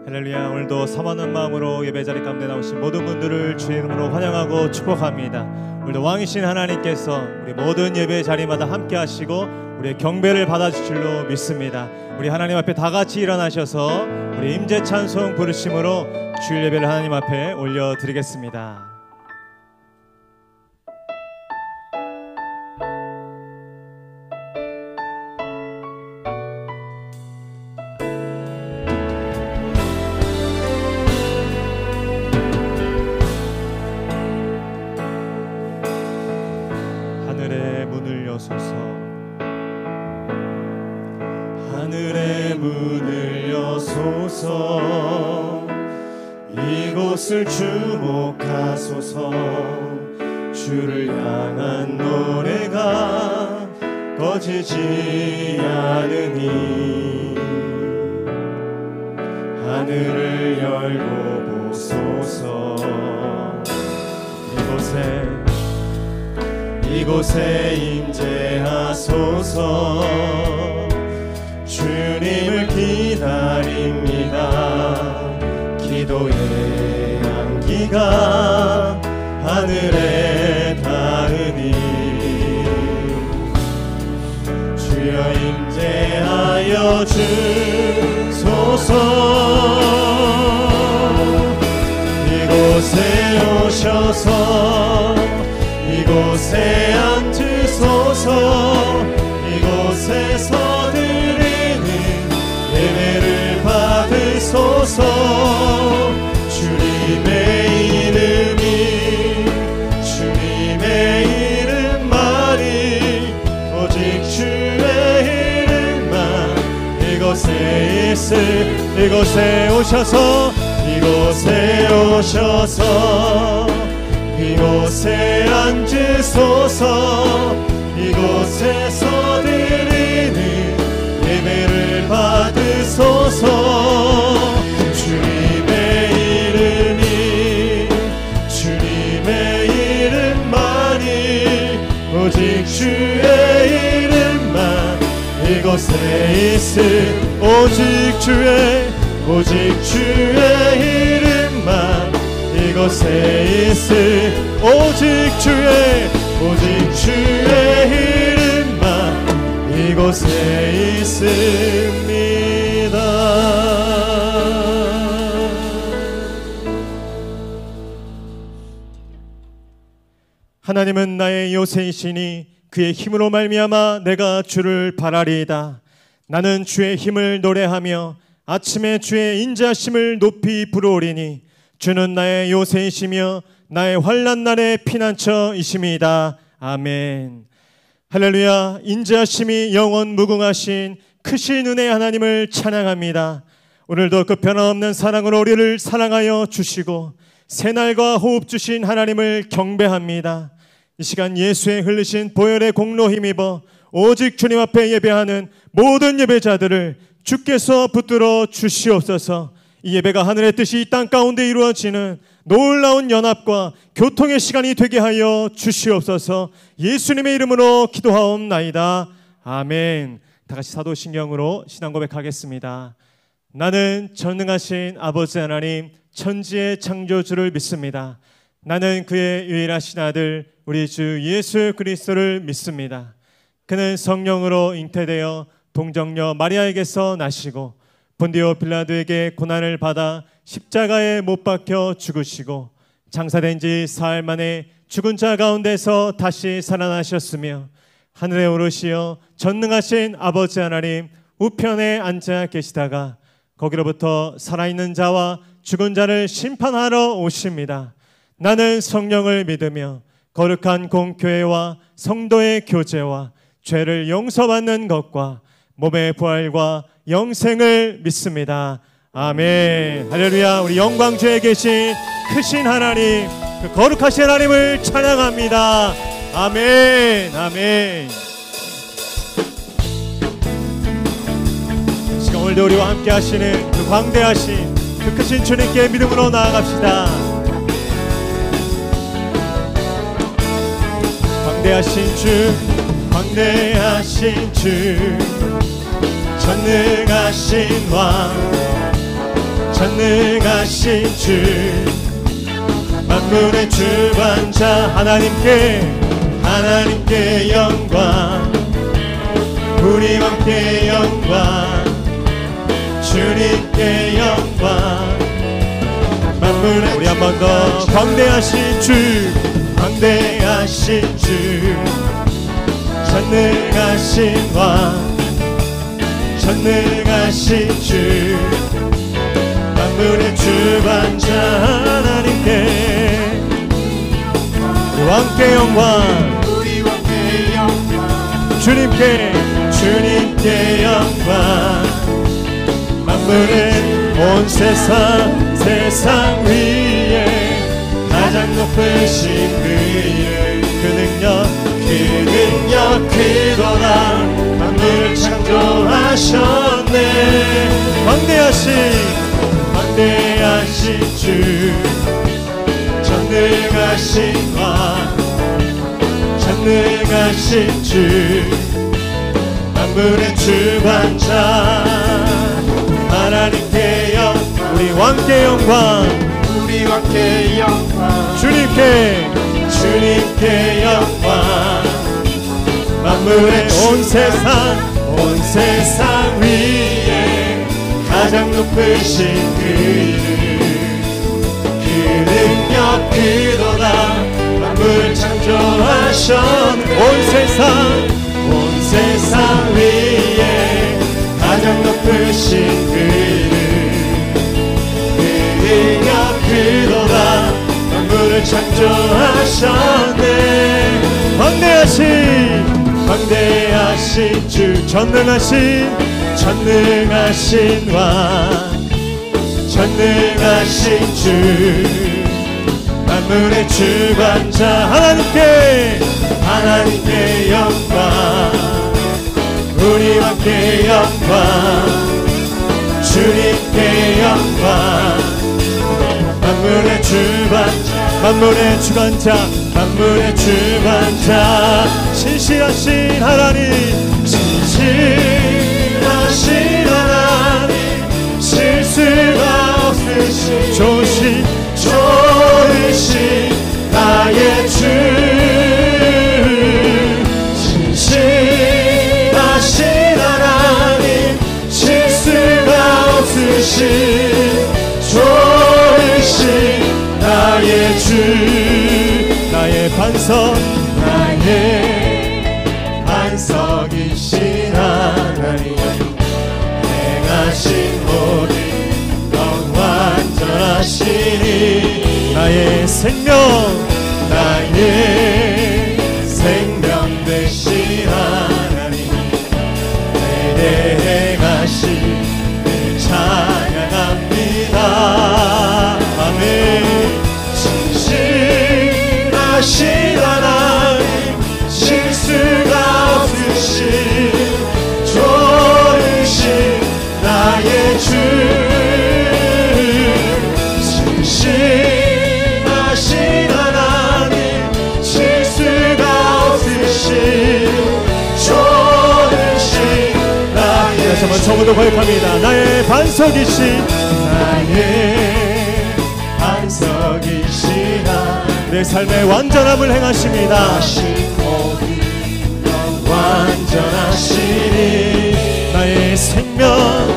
할렐루야. 오늘도 사모하는 마음으로 예배 자리 가운데 나오신 모든 분들을 주의 이름으로 환영하고 축복합니다. 오늘도 왕이신 하나님께서 우리 모든 예배 자리마다 함께 하시고 우리의 경배를 받아주실 줄로 믿습니다. 우리 하나님 앞에 다 같이 일어나셔서 우리 임재 찬송 부르심으로 주일 예배를 하나님 앞에 올려드리겠습니다. 하늘의 문을 여소서 이곳을 주목하소서 주를 향한 노래가 꺼지지 않으니 하늘을 열고 보소서 이곳에 임재하소서 주님을 기다립니다. 기도의 향기가 하늘에 닿으니 주여 임재하여 주소서 이곳에 오셔서 이곳에 앉으소서 이곳에서 드리는 예배를 받으소서 주님의 이름만이 오직 주의 이름만 이곳에 오셔서 이곳에 앉으소서 이곳에서 드리는 예배를 받으소서 주님의 이름만이 오직 주의 이름만 이곳에 오직 주의 이름만 이곳에 오직 주의 이름만 이곳에 있습니다. 하나님은 나의 요새이시니 그의 힘으로 말미암아 내가 주를 바라리이다. 나는 주의 힘을 노래하며 아침에 주의 인자심을 높이 부르오리니 주는 나의 요새이시며 나의 환난 날의 피난처이심이다. 아멘. 할렐루야. 인자심이 영원 무궁하신 크신 은혜의 하나님을 찬양합니다. 오늘도 그 변함없는 사랑으로 우리를 사랑하여 주시고 새날과 호흡 주신 하나님을 경배합니다. 이 시간 예수의 흘리신 보혈의 공로 힘입어 오직 주님 앞에 예배하는 모든 예배자들을 주께서 붙들어 주시옵소서. 이 예배가 하늘의 뜻이 이 땅 가운데 이루어지는 놀라운 연합과 교통의 시간이 되게 하여 주시옵소서. 예수님의 이름으로 기도하옵나이다. 아멘. 다같이 사도신경으로 신앙 고백하겠습니다. 나는 전능하신 아버지 하나님 천지의 창조주를 믿습니다. 나는 그의 유일하신 아들 우리 주 예수 그리스도를 믿습니다. 그는 성령으로 잉태되어 동정녀 마리아에게서 나시고 본디오 빌라도에게 고난을 받아 십자가에 못 박혀 죽으시고 장사된 지 사흘 만에 죽은 자 가운데서 다시 살아나셨으며 하늘에 오르시어 전능하신 아버지 하나님 우편에 앉아 계시다가 거기로부터 살아있는 자와 죽은 자를 심판하러 오십니다. 나는 성령을 믿으며 거룩한 공교회와 성도의 교제와 죄를 용서받는 것과 몸의 부활과 영생을 믿습니다. 아멘. 할렐루야. 우리 영광주에 계신 크신 하나님, 그 거룩하신 하나님을 찬양합니다. 아멘. 아멘. 시간 오늘도 우리와 함께 하시는 그 광대하신 그 크신 주님께 믿음으로 나아갑시다. 광대하신 주 전능하신 왕 전능하신 주 만물의 주관자 하나님께 영광 우리 함께 영광 주님께 영광 만물의 우리 한 번 더 광대하신 주 전능하신 왕 전능하신 주 만물의 주관자 하나님께 우리 왕께 영광 주님께 영광 만물의 온 세상 위에 가장 높으신 그 능력 그도다 만물을 창조하셨네 광대하신 주 전능하신 왕 전능하신 주 만물의 주관자 하나님께 영광 우리 왕께 영광 주님께 영광 만물의 온 세상 위에 가장 높으신 그 능력 그도다 만물을 창조하셨네 온 세상 위에 가장 높으신 그 능력 그도다 만물을 창조하셨네 광대하신 주 전능하신 왕 전능하신 주 만물의 주관자 하나님께 영광 우리 함께 영광 주님께 영광 만물의 주관자 신실하신 하나님 실수가 없으신 좋으신 나의 주 신실하신 하나님 실수가 없으신 좋으신 나의 주 나의 반석이신 하나님 행하신 모든 것 완전하시니 나의 생명 되신 하나님 내게 행하신 찬양합니다 아멘 신실하신 하나님 실수가 없으신 좋으신 나의 주 신실하신 하나님 실수가 없으신 좋으신 나의 다시 한번 처음부터 고백합니다 나의 반석이신 내 삶의 완전함을 행하십니다 완전하시니 나의 생명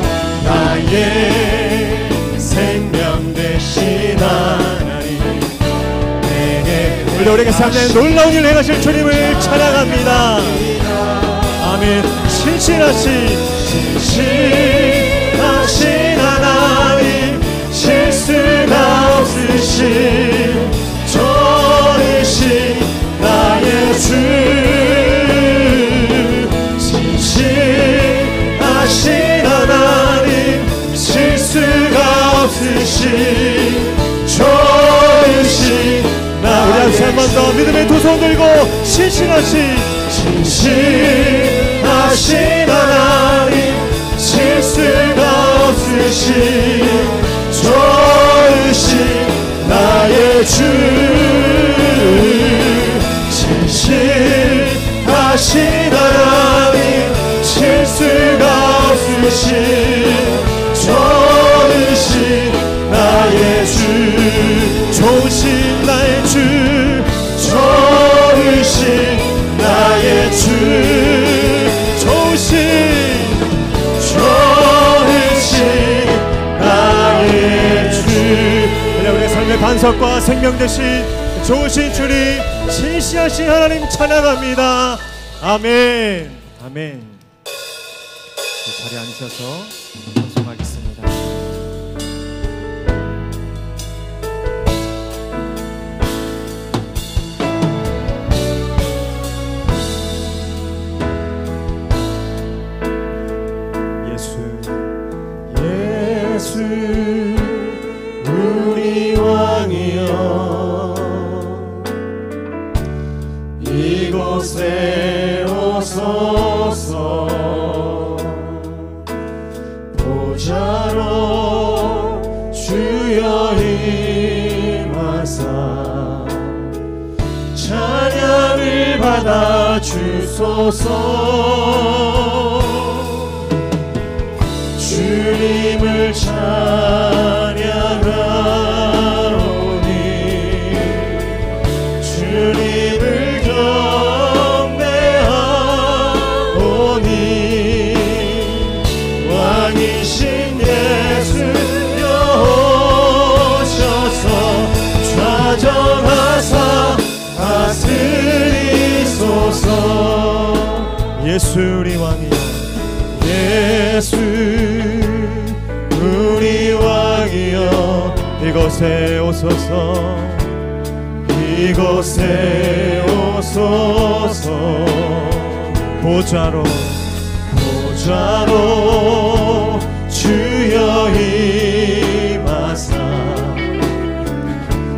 되신 하나님 내게 우리 삶의 놀라운 일 행하실 주님을 찬양합니다 아멘 신실하신 하나님 실수가 없으신 좋으신 나의 주 신실하신 하나님 실수가 없으신 좋으신 나의 우리 한 번 더 믿음의 두 손 들고 신실하신 하나님 실수가 없으신 좋으신 나의 주 신실하신 하나님 실수가 없으신 좋으신 반석과 생명 되신 좋으신 주님, 신실하신 하나님 찬양합니다. 아멘. 아멘. 자리에 앉으셔서 찬송하겠습니다. 예수 우리 왕이여, 이곳에 오소서. 보좌로 주여 임하사 찬양을 받아 주소서. 주님을 찬양하오니 주님을 경배하오니 왕이신 예수여 오셔서 좌정하사 다스리소서. 예수 우리 왕이여, 예수 우리 왕이여, 이곳에 오소서. 이곳에 오소서. 보좌로 주여 임하사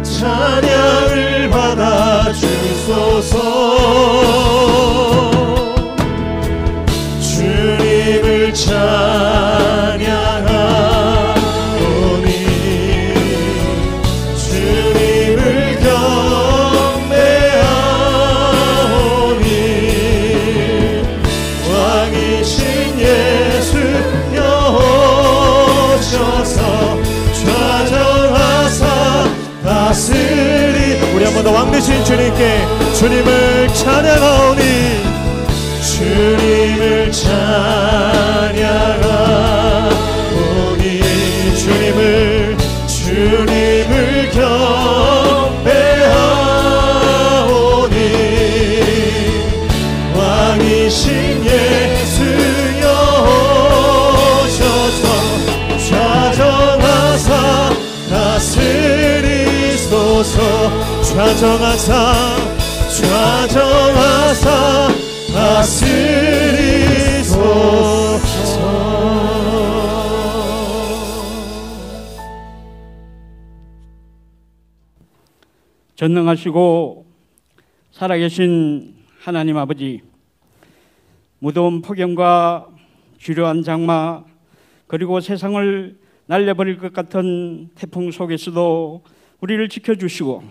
찬양을 받아 주소서. 주님을 찬양하오니 주님을 경배하오니 왕이신 예수여 오셔서 좌정하사 다스리. 우리 한 번 더 왕 되신 주님께 주님을 찬양하오니 주님을 찬양하오니 주님을 경배하오니 왕이신 예수여 오셔서 좌정하사 다스리소서. 좌정하사 다스리소서. 전능하시고 살아계신 하나님 아버지, 무더운 폭염과 주류한 장마, 그리고 세상을 날려버릴 것 같은 태풍 속에서도 우리를 지켜주시고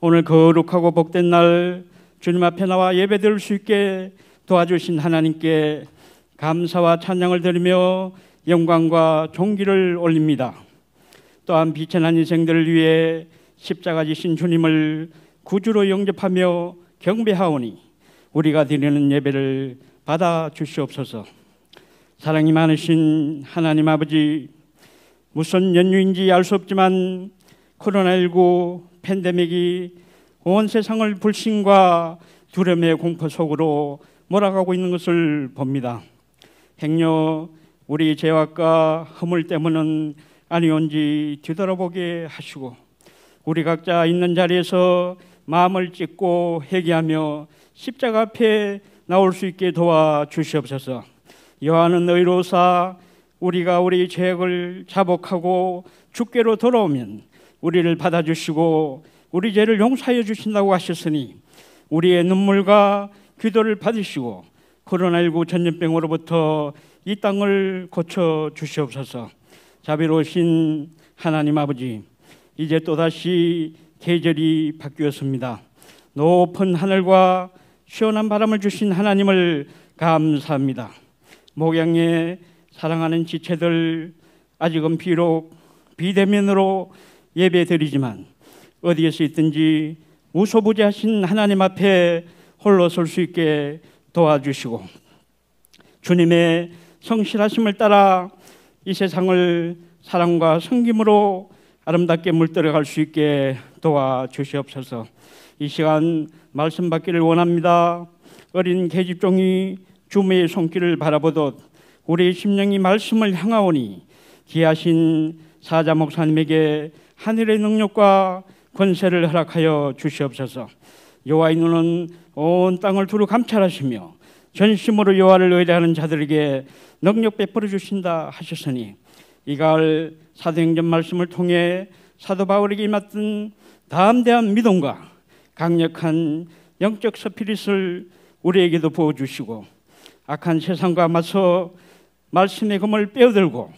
오늘 거룩하고 복된 날 주님 앞에 나와 예배드릴 수 있게 도와주신 하나님께 감사와 찬양을 드리며 영광과 존귀를 올립니다. 또한 비천한 인생들을 위해 십자가 지신 주님을 구주로 영접하며 경배하오니 우리가 드리는 예배를 받아 주시옵소서. 사랑이 많으신 하나님 아버지, 무슨 연유인지 알 수 없지만 코로나19 팬데믹이 온 세상을 불신과 두려움의 공포 속으로 몰아가고 있는 것을 봅니다. 행여 우리 죄악과 허물 때문은 아니온지 뒤돌아보게 하시고 우리 각자 있는 자리에서 마음을 찢고 회개하며 십자가 앞에 나올 수 있게 도와주시옵소서. 여호와는 의로우사 우리가 우리 죄악을 자복하고 주께로 돌아오면 우리를 받아주시고 우리 죄를 용서하여 주신다고 하셨으니 우리의 눈물과 기도를 받으시고 코로나19 전염병으로부터 이 땅을 고쳐 주시옵소서. 자비로우신 하나님 아버지, 이제 또다시 계절이 바뀌었습니다. 높은 하늘과 시원한 바람을 주신 하나님을 감사합니다. 목양에 사랑하는 지체들, 아직은 비록 비대면으로 예배드리지만 어디에서 있든지 무소부지하신 하나님 앞에 홀로 설 수 있게 도와주시고 주님의 성실하심을 따라 이 세상을 사랑과 섬김으로 아름답게 물들어갈 수 있게 도와주시옵소서. 이 시간 말씀 받기를 원합니다. 어린 계집종이 주님의 손길을 바라보듯 우리 심령이 말씀을 향하오니 귀하신 사자 목사님에게 하늘의 능력과 권세를 허락하여 주시옵소서. 여호와의 눈은 온 땅을 두루 감찰하시며 전심으로 여호와를 의뢰하는 자들에게 능력 베풀어 주신다 하셨으니 이 가을 사도행전 말씀을 통해 사도 바울에게 맡은 담대한 믿음과 강력한 영적 스피릿을 우리에게도 부어주시고 악한 세상과 맞서 말씀의 검을 빼어들고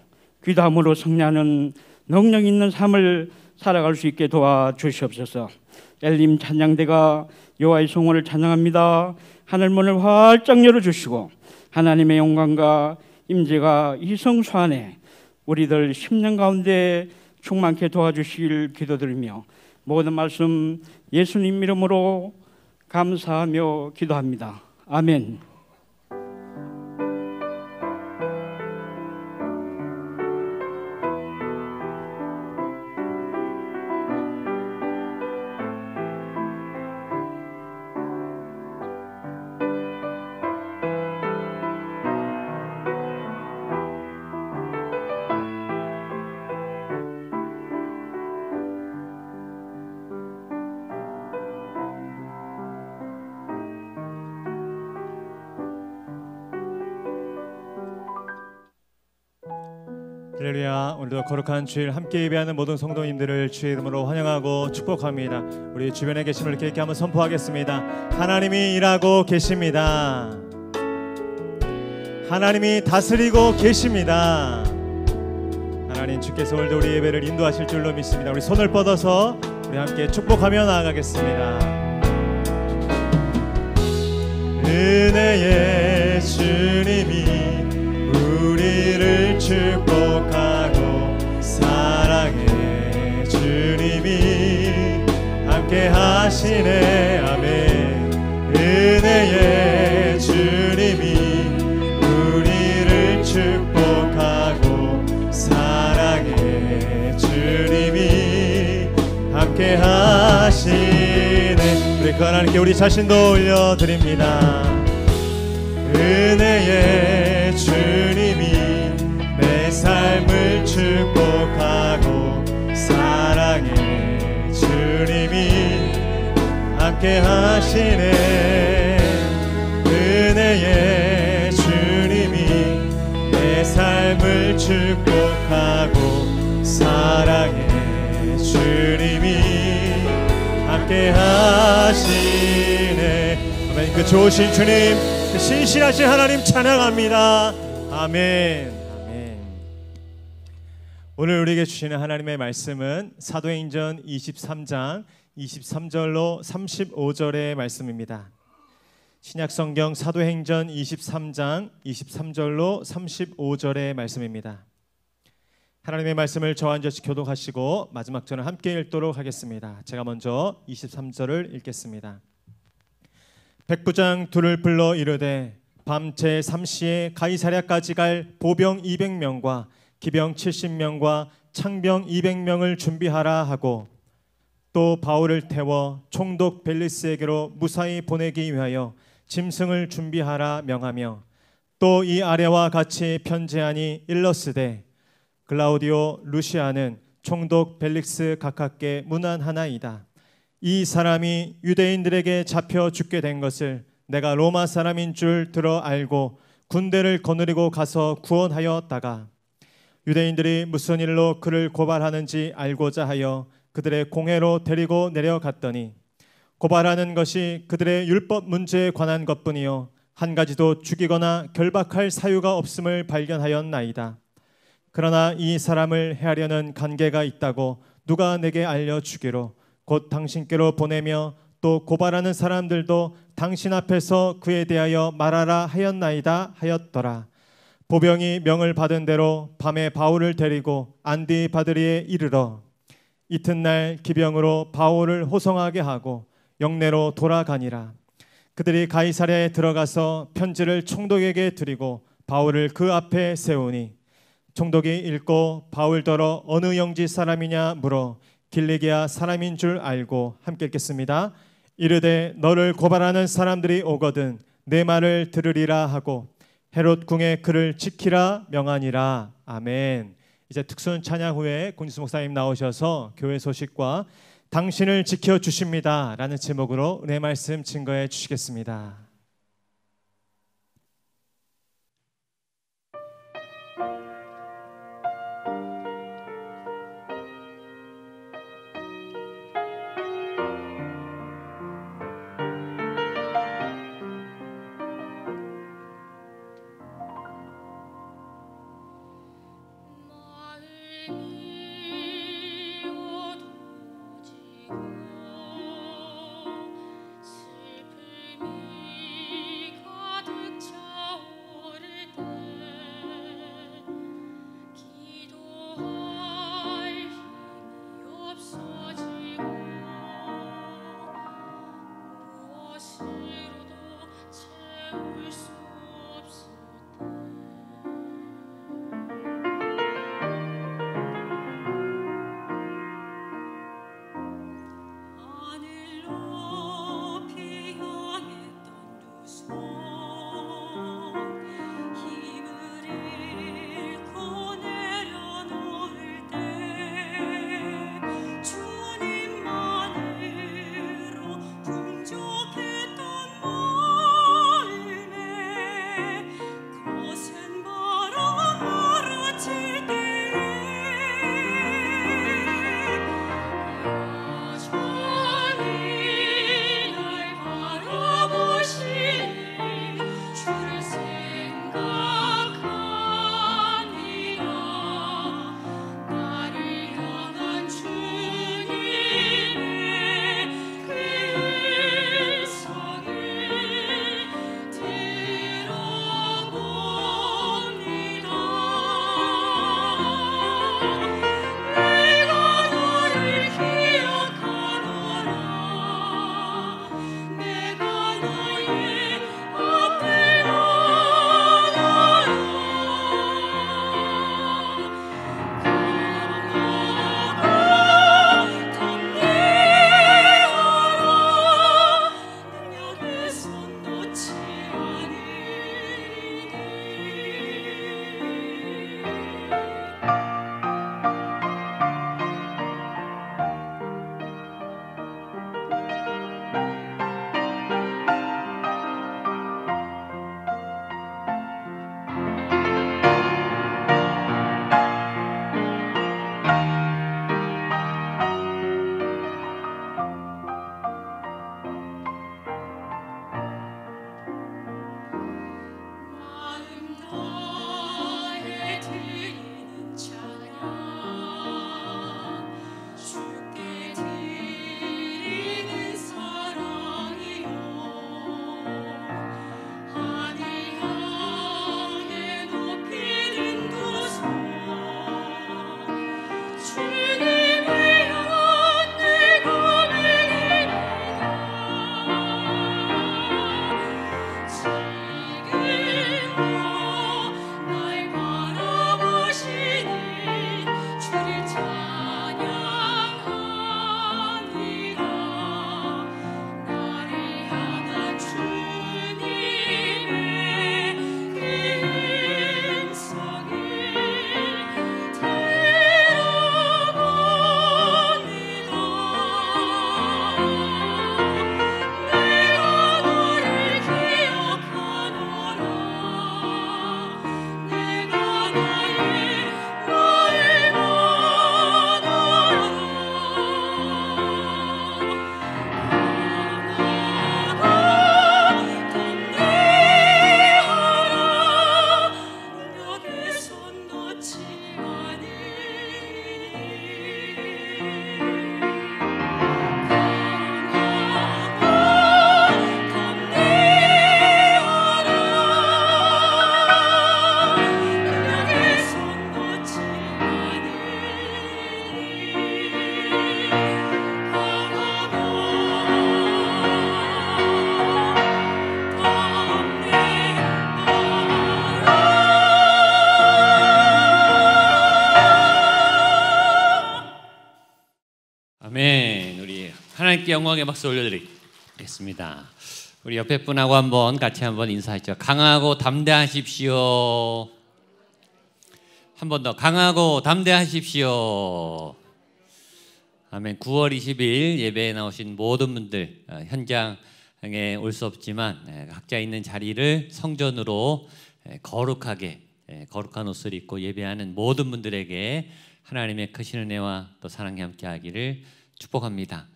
귀담으로 승리하는 능력 있는 삶을 살아갈 수 있게 도와주시옵소서. 엘림 찬양대가 여호와의 성원을 찬양합니다. 하늘문을 활짝 열어주시고 하나님의 영광과 임재가 이 성소 안에 우리들 심령 가운데 충만케 도와주시길 기도드리며 모든 말씀 예수님 이름으로 감사하며 기도합니다. 아멘. 할렐루야. 오늘도 거룩한 주일 함께 예배하는 모든 성도님들을 주의 이름으로 환영하고 축복합니다. 우리 주변에 계신 분들께 이렇게 한번 선포하겠습니다. 하나님이 일하고 계십니다. 하나님이 다스리고 계십니다. 하나님 주께서 오늘도 우리 예배를 인도하실 줄로 믿습니다. 우리 손을 뻗어서 우리 함께 축복하며 나아가겠습니다. 은혜의 주님이 우리를 축복하고 사랑의 주님이 함께 하시네. 아멘. 은혜의 주님이 우리를 축복하고 사랑의 주님이 함께 하시네. 우리 그 하나님께 우리 자신도 올려드립니다. 은혜의 주님이 내 삶을 축복하고 사랑의 주님이 함께 하시네. 은혜의 주님이 내 삶을 축복하고 사랑의 주님이 함께 하시네. 아멘. 그 좋으신 주님, 신실하신 하나님 찬양합니다. 아멘. 아멘. 오늘 우리에게 주시는 하나님의 말씀은 사도행전 23장 23절로 35절의 말씀입니다. 신약성경 사도행전 23장 23절로 35절의 말씀입니다. 하나님의 말씀을 저와 앉아서 교독하시고 마지막 절을 함께 읽도록 하겠습니다. 제가 먼저 23절을 읽겠습니다. 백부장 둘을 불러 이르되 밤 제3시에 가이사랴까지 갈 보병 200명과 기병 70명과 창병 200명을 준비하라 하고 또 바울을 태워 총독 벨리스에게로 무사히 보내기 위하여 짐승을 준비하라 명하며 또 이 아래와 같이 편지하니 일러스되 글라우디오 루시아는 총독 벨릭스 각하께 문안하나이다. 이 사람이 유대인들에게 잡혀 죽게 된 것을 내가 로마 사람인 줄 들어 알고 군대를 거느리고 가서 구원하였다가 유대인들이 무슨 일로 그를 고발하는지 알고자 하여 그들의 공회로 데리고 내려갔더니 고발하는 것이 그들의 율법 문제에 관한 것뿐이요 한 가지도 죽이거나 결박할 사유가 없음을 발견하였나이다. 그러나 이 사람을 해하려는 관계가 있다고 누가 내게 알려주기로 곧 당신께로 보내며 또 고발하는 사람들도 당신 앞에서 그에 대하여 말하라 하였나이다 하였더라. 보병이 명을 받은 대로 밤에 바울을 데리고 안디바드리에 이르러 이튿날 기병으로 바울을 호송하게 하고 영내로 돌아가니라. 그들이 가이사랴에 들어가서 편지를 총독에게 드리고 바울을 그 앞에 세우니 총독이 읽고 바울더러 어느 영지 사람이냐 물어 길리기아 사람인 줄 알고 함께 읽겠습니다. 이르되 너를 고발하는 사람들이 오거든 내 말을 들으리라 하고 헤롯 궁에 그를 지키라 명하니라. 아멘. 이제 특순 찬양 후에 권지수 목사님 나오셔서 교회 소식과 당신을 지켜주십니다 라는 제목으로 은혜 말씀 증거해 주시겠습니다. 슬픔이 하나님께 영광의 박수 올려드리겠습니다. 우리 옆에 분하고 같이 한번 인사하죠. 강하고 담대하십시오. 한 번 더 강하고 담대하십시오. 아멘. 9월 20일 예배에 나오신 모든 분들, 현장에 올 수 없지만 각자 있는 자리를 성전으로 거룩하게 거룩한 옷을 입고 예배하는 모든 분들에게 하나님의 크신 은혜와 또 사랑이 함께하기를 축복합니다.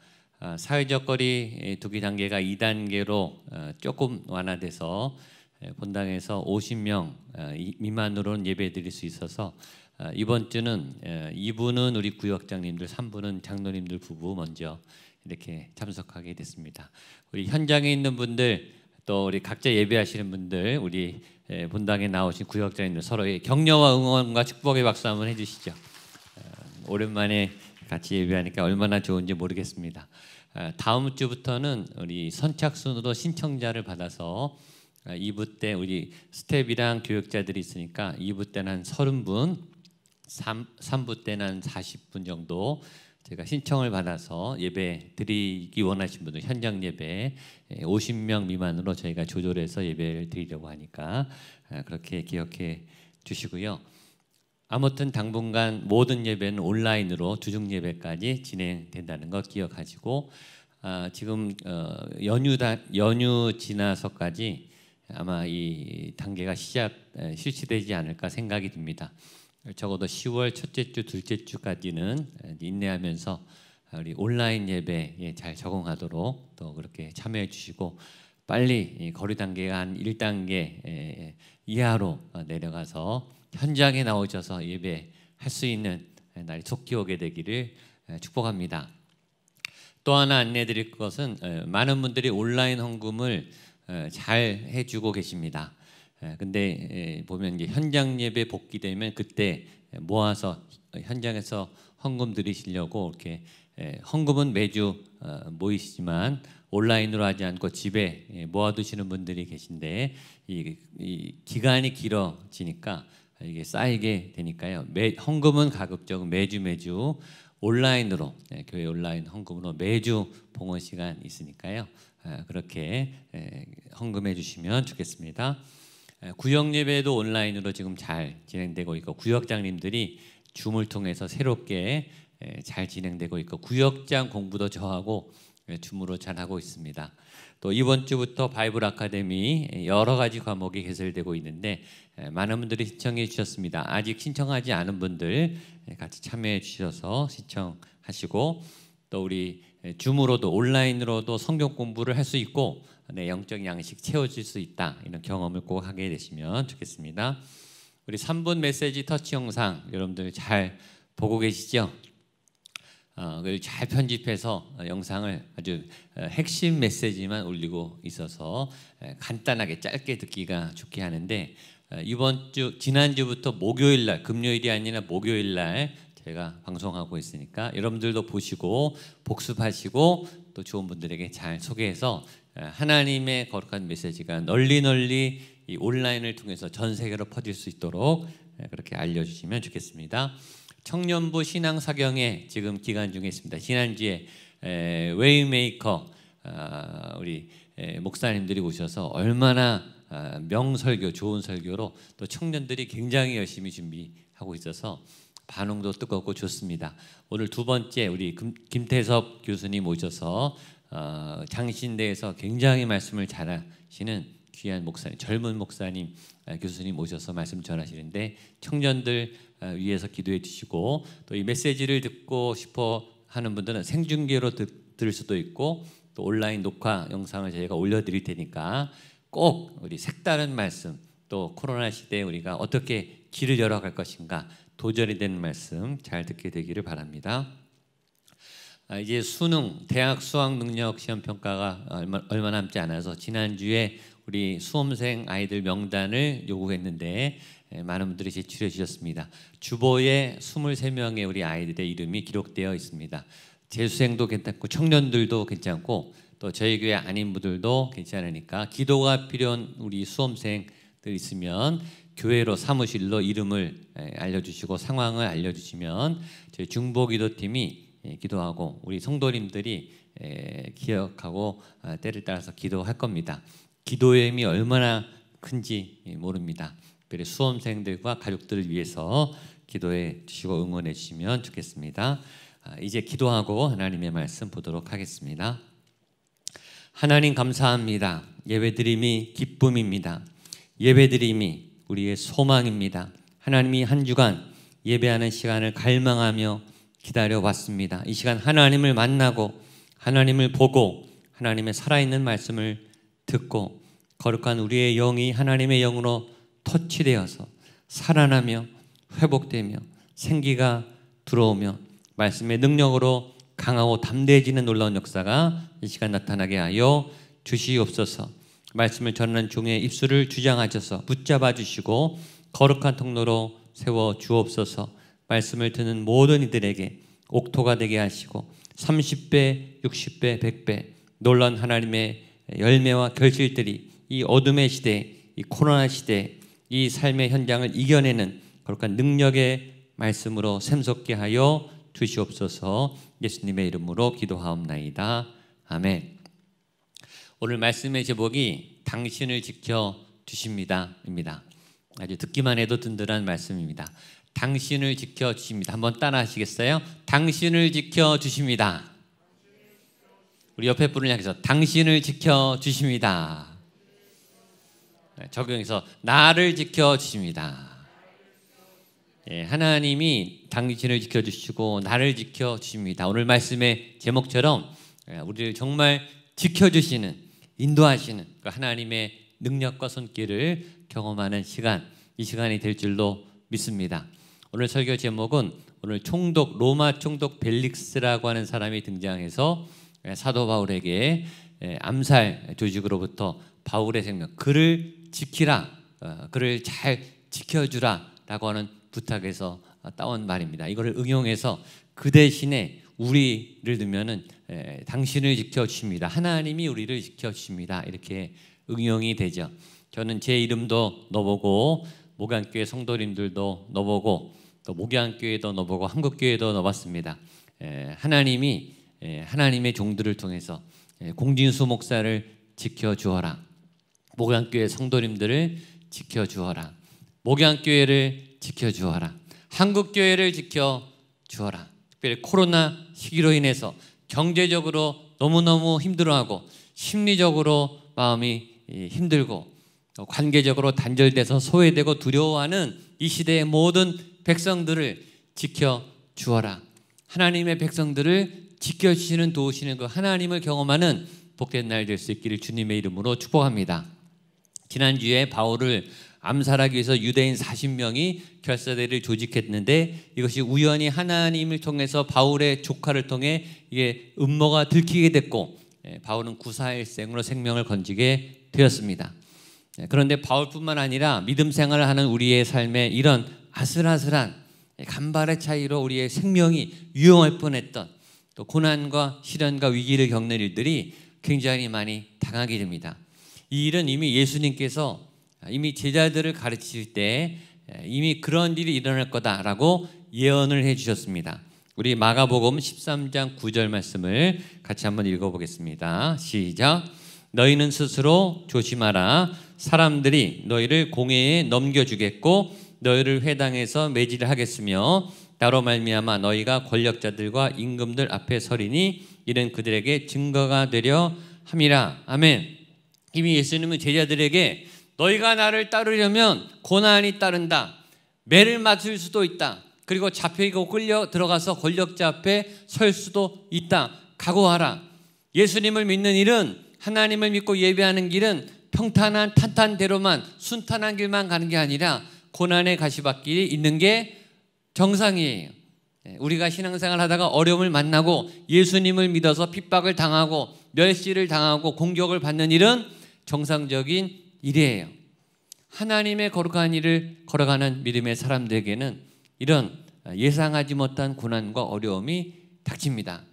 사회적 거리 두기 단계가 2단계로 조금 완화돼서 본당에서 50명 미만으로는 예배 드릴 수 있어서 이번 주는 2부는 우리 구역장님들, 3부는 장로님들 부부 먼저 이렇게 참석하게 됐습니다. 우리 현장에 있는 분들, 또 우리 각자 예배하시는 분들, 우리 본당에 나오신 구역장님들 서로의 격려와 응원과 축복의 박수 한번 해주시죠. 오랜만에 같이 예배하니까 얼마나 좋은지 모르겠습니다. 다음 주부터는 우리 선착순으로 신청자를 받아서 2부 때 우리 스텝이랑 교육자들이 있으니까 2부 때는 한 30분, 3부 때는 한 40분 정도 제가 신청을 받아서 예배 드리기 원하신 분들, 현장 예배 50명 미만으로 저희가 조절해서 예배를 드리려고 하니까 그렇게 기억해 주시고요. 아무튼 당분간 모든 예배는 온라인으로 주중 예배까지 진행된다는 거 기억하시고, 지금 연휴 지나서까지 아마 이 단계가 실시되지 않을까 생각이 듭니다. 적어도 10월 첫째 주, 둘째 주까지는 인내하면서 우리 온라인 예배에 잘 적응하도록 또 그렇게 참여해 주시고, 빨리 거리 단계가 한 1단계 이하로 내려가서 현장에 나오셔서 예배할 수 있는 날이 속히 오게 되기를 축복합니다. 또 하나 안내드릴 것은 많은 분들이 온라인 헌금을 잘 해주고 계십니다. 근데 보면 이제 현장 예배 복귀되면 그때 모아서 현장에서 헌금 드리시려고 이렇게 헌금은 매주 모이시지만 온라인으로 하지 않고 집에 모아두시는 분들이 계신데 이 기간이 길어지니까 이게 쌓이게 되니까요. 헌금은 가급적 매주 온라인으로, 교회 온라인 헌금으로 매주 봉헌 시간 있으니까요. 그렇게 헌금해 주시면 좋겠습니다. 구역 예배도 온라인으로 지금 잘 진행되고 있고, 구역장님들이 줌을 통해서 새롭게 잘 진행되고 있고, 구역장 공부도 저하고 줌으로 잘 하고 있습니다. 또 이번 주부터 바이블 아카데미 여러 가지 과목이 개설되고 있는데 많은 분들이 신청해 주셨습니다. 아직 신청하지 않은 분들 같이 참여해 주셔서 신청하시고, 또 우리 줌으로도 온라인으로도 성경 공부를 할 수 있고 영적 양식 채워질 수 있다, 이런 경험을 꼭 하게 되시면 좋겠습니다. 우리 3분 메시지 터치 영상 여러분들 잘 보고 계시죠? 그걸 잘 편집해서 영상을 아주 핵심 메시지만 올리고 있어서 간단하게 짧게 듣기가 좋게 하는데, 이번 주 지난주부터 목요일 날, 금요일이 아니라 목요일 날 제가 방송하고 있으니까 여러분들도 보시고 복습하시고 또 좋은 분들에게 잘 소개해서 하나님의 거룩한 메시지가 널리 이 온라인을 통해서 전 세계로 퍼질 수 있도록 그렇게 알려주시면 좋겠습니다. 청년부 신앙사경에 지금 기간 중에 있습니다. 지난주에 웨이메이커 우리 목사님들이 오셔서 얼마나 명설교, 좋은 설교로 또 청년들이 굉장히 열심히 준비하고 있어서 반응도 뜨겁고 좋습니다. 오늘 두 번째 우리 김태섭 교수님 오셔서 장신대에서 굉장히 말씀을 잘하시는 귀한 목사님, 젊은 목사님, 교수님 오셔서 말씀 전하시는데 청년들 위해서 기도해 주시고, 또 이 메시지를 듣고 싶어 하는 분들은 생중계로 들을 수도 있고 또 온라인 녹화 영상을 저희가 올려드릴 테니까 꼭 우리 색다른 말씀, 또 코로나 시대에 우리가 어떻게 길을 열어갈 것인가 도전이 되는 말씀 잘 듣게 되기를 바랍니다. 이제 수능, 대학 수학 능력 시험 평가가 얼마 남지 않아서 지난주에 우리 수험생 아이들 명단을 요구했는데 많은 분들이 제출해 주셨습니다. 주보에 23명의 우리 아이들의 이름이 기록되어 있습니다. 재수생도 괜찮고 청년들도 괜찮고 또 저희 교회 아닌 분들도 괜찮으니까 기도가 필요한 우리 수험생들 있으면 교회로 사무실로 이름을 알려주시고 상황을 알려주시면 저희 중보기도팀이 기도하고 우리 성도님들이 기억하고 때를 따라서 기도할 겁니다. 기도의 힘이 얼마나 큰지 모릅니다. 특별히 수험생들과 가족들을 위해서 기도해 주시고 응원해 주시면 좋겠습니다. 이제 기도하고 하나님의 말씀 보도록 하겠습니다. 하나님 감사합니다. 예배드림이 기쁨입니다. 예배드림이 우리의 소망입니다. 하나님이 한 주간 예배하는 시간을 갈망하며 기다려왔습니다. 이 시간 하나님을 만나고 하나님을 보고 하나님의 살아있는 말씀을 듣고 거룩한 우리의 영이 하나님의 영으로 터치되어서 살아나며 회복되며 생기가 들어오며 말씀의 능력으로 강하고 담대해지는 놀라운 역사가 이 시간 나타나게 하여 주시옵소서. 말씀을 전하는 종의 입술을 주장하셔서 붙잡아 주시고 거룩한 통로로 세워 주옵소서. 말씀을 듣는 모든 이들에게 옥토가 되게 하시고 30배, 60배, 100배 놀라운 하나님의 열매와 결실들이 이 어둠의 시대, 이 코로나 시대, 이 삶의 현장을 이겨내는 거룩한 능력의 말씀으로 샘솟게 하여 주시옵소서. 예수님의 이름으로 기도하옵나이다. 아멘. 오늘 말씀의 제목이 당신을 지켜주십니다입니다. 아주 듣기만 해도 든든한 말씀입니다. 당신을 지켜주십니다. 한번 따라 하시겠어요? 당신을 지켜주십니다. 우리 옆에 분을 향해서 당신을 지켜주십니다. 적용해서 나를 지켜주십니다. 하나님이 당신을 지켜주시고 나를 지켜주십니다. 오늘 말씀의 제목처럼 우리를 정말 지켜주시는, 인도하시는 그 하나님의 능력과 손길을 경험하는 시간, 이 시간이 될 줄로 믿습니다. 오늘 설교 제목은 오늘 총독, 로마 총독 벨릭스라고 하는 사람이 등장해서 사도 바울에게 암살 조직으로부터 바울의 생명, 그를 지키라, 그를 잘 지켜주라 라고 하는 부탁에서 따온 말입니다. 이거를 응용해서 그 대신에 우리를 두면은 당신을 지켜주십니다. 하나님이 우리를 지켜주십니다. 이렇게 응용이 되죠. 저는 제 이름도 넣어보고 목양교회 성도님들도 넣어보고 또 목양교회도 넣어보고 한국교회도 넣어봤습니다. 하나님이 하나님의 종들을 통해서 공진수 목사를 지켜주어라. 목양교회 성도님들을 지켜주어라. 목양교회를 지켜주어라. 한국교회를 지켜주어라. 특별히 코로나 시기로 인해서 경제적으로 너무너무 힘들어하고 심리적으로 마음이 힘들고 관계적으로 단절돼서 소외되고 두려워하는 이 시대의 모든 백성들을 지켜주어라. 하나님의 백성들을 지켜주시는, 도우시는 그 하나님을 경험하는 복된 날 될 수 있기를 주님의 이름으로 축복합니다. 지난주에 바울을 암살하기 위해서 유대인 40명이 결사대를 조직했는데 이것이 우연히 하나님을 통해서 바울의 조카를 통해 이게 음모가 들키게 됐고 바울은 구사일생으로 생명을 건지게 되었습니다. 그런데 바울뿐만 아니라 믿음 생활을 하는 우리의 삶에 이런 아슬아슬한 간발의 차이로 우리의 생명이 위험할 뻔했던 또 고난과 시련과 위기를 겪는 일들이 굉장히 많이 당하게 됩니다. 이 일은 이미 예수님께서 이미 제자들을 가르치실 때 이미 그런 일이 일어날 거다라고 예언을 해주셨습니다. 우리 마가복음 13장 9절 말씀을 같이 한번 읽어보겠습니다. 시작. 너희는 스스로 조심하라. 사람들이 너희를 공회에 넘겨주겠고 너희를 회당에서 매질을 하겠으며 나로 말미암아 너희가 권력자들과 임금들 앞에 서리니 이는 그들에게 증거가 되려 함이라. 아멘. 이미 예수님은 제자들에게 너희가 나를 따르려면 고난이 따른다. 매를 맞을 수도 있다. 그리고 잡혀이고 끌려 들어가서 권력자 앞에 설 수도 있다. 각오하라. 예수님을 믿는 일은, 하나님을 믿고 예배하는 길은 평탄한 탄탄대로만 순탄한 길만 가는 게 아니라 고난의 가시밭길이 있는 게 정상이에요. 우리가 신앙생활 하다가 어려움을 만나고 예수님을 믿어서 핍박을 당하고 멸시를 당하고 공격을 받는 일은 정상적인 일이에요. 하나님의 거룩한 일을 걸어가는 믿음의 사람들에게는 이런 예상하지 못한 고난과 어려움이 닥칩니다.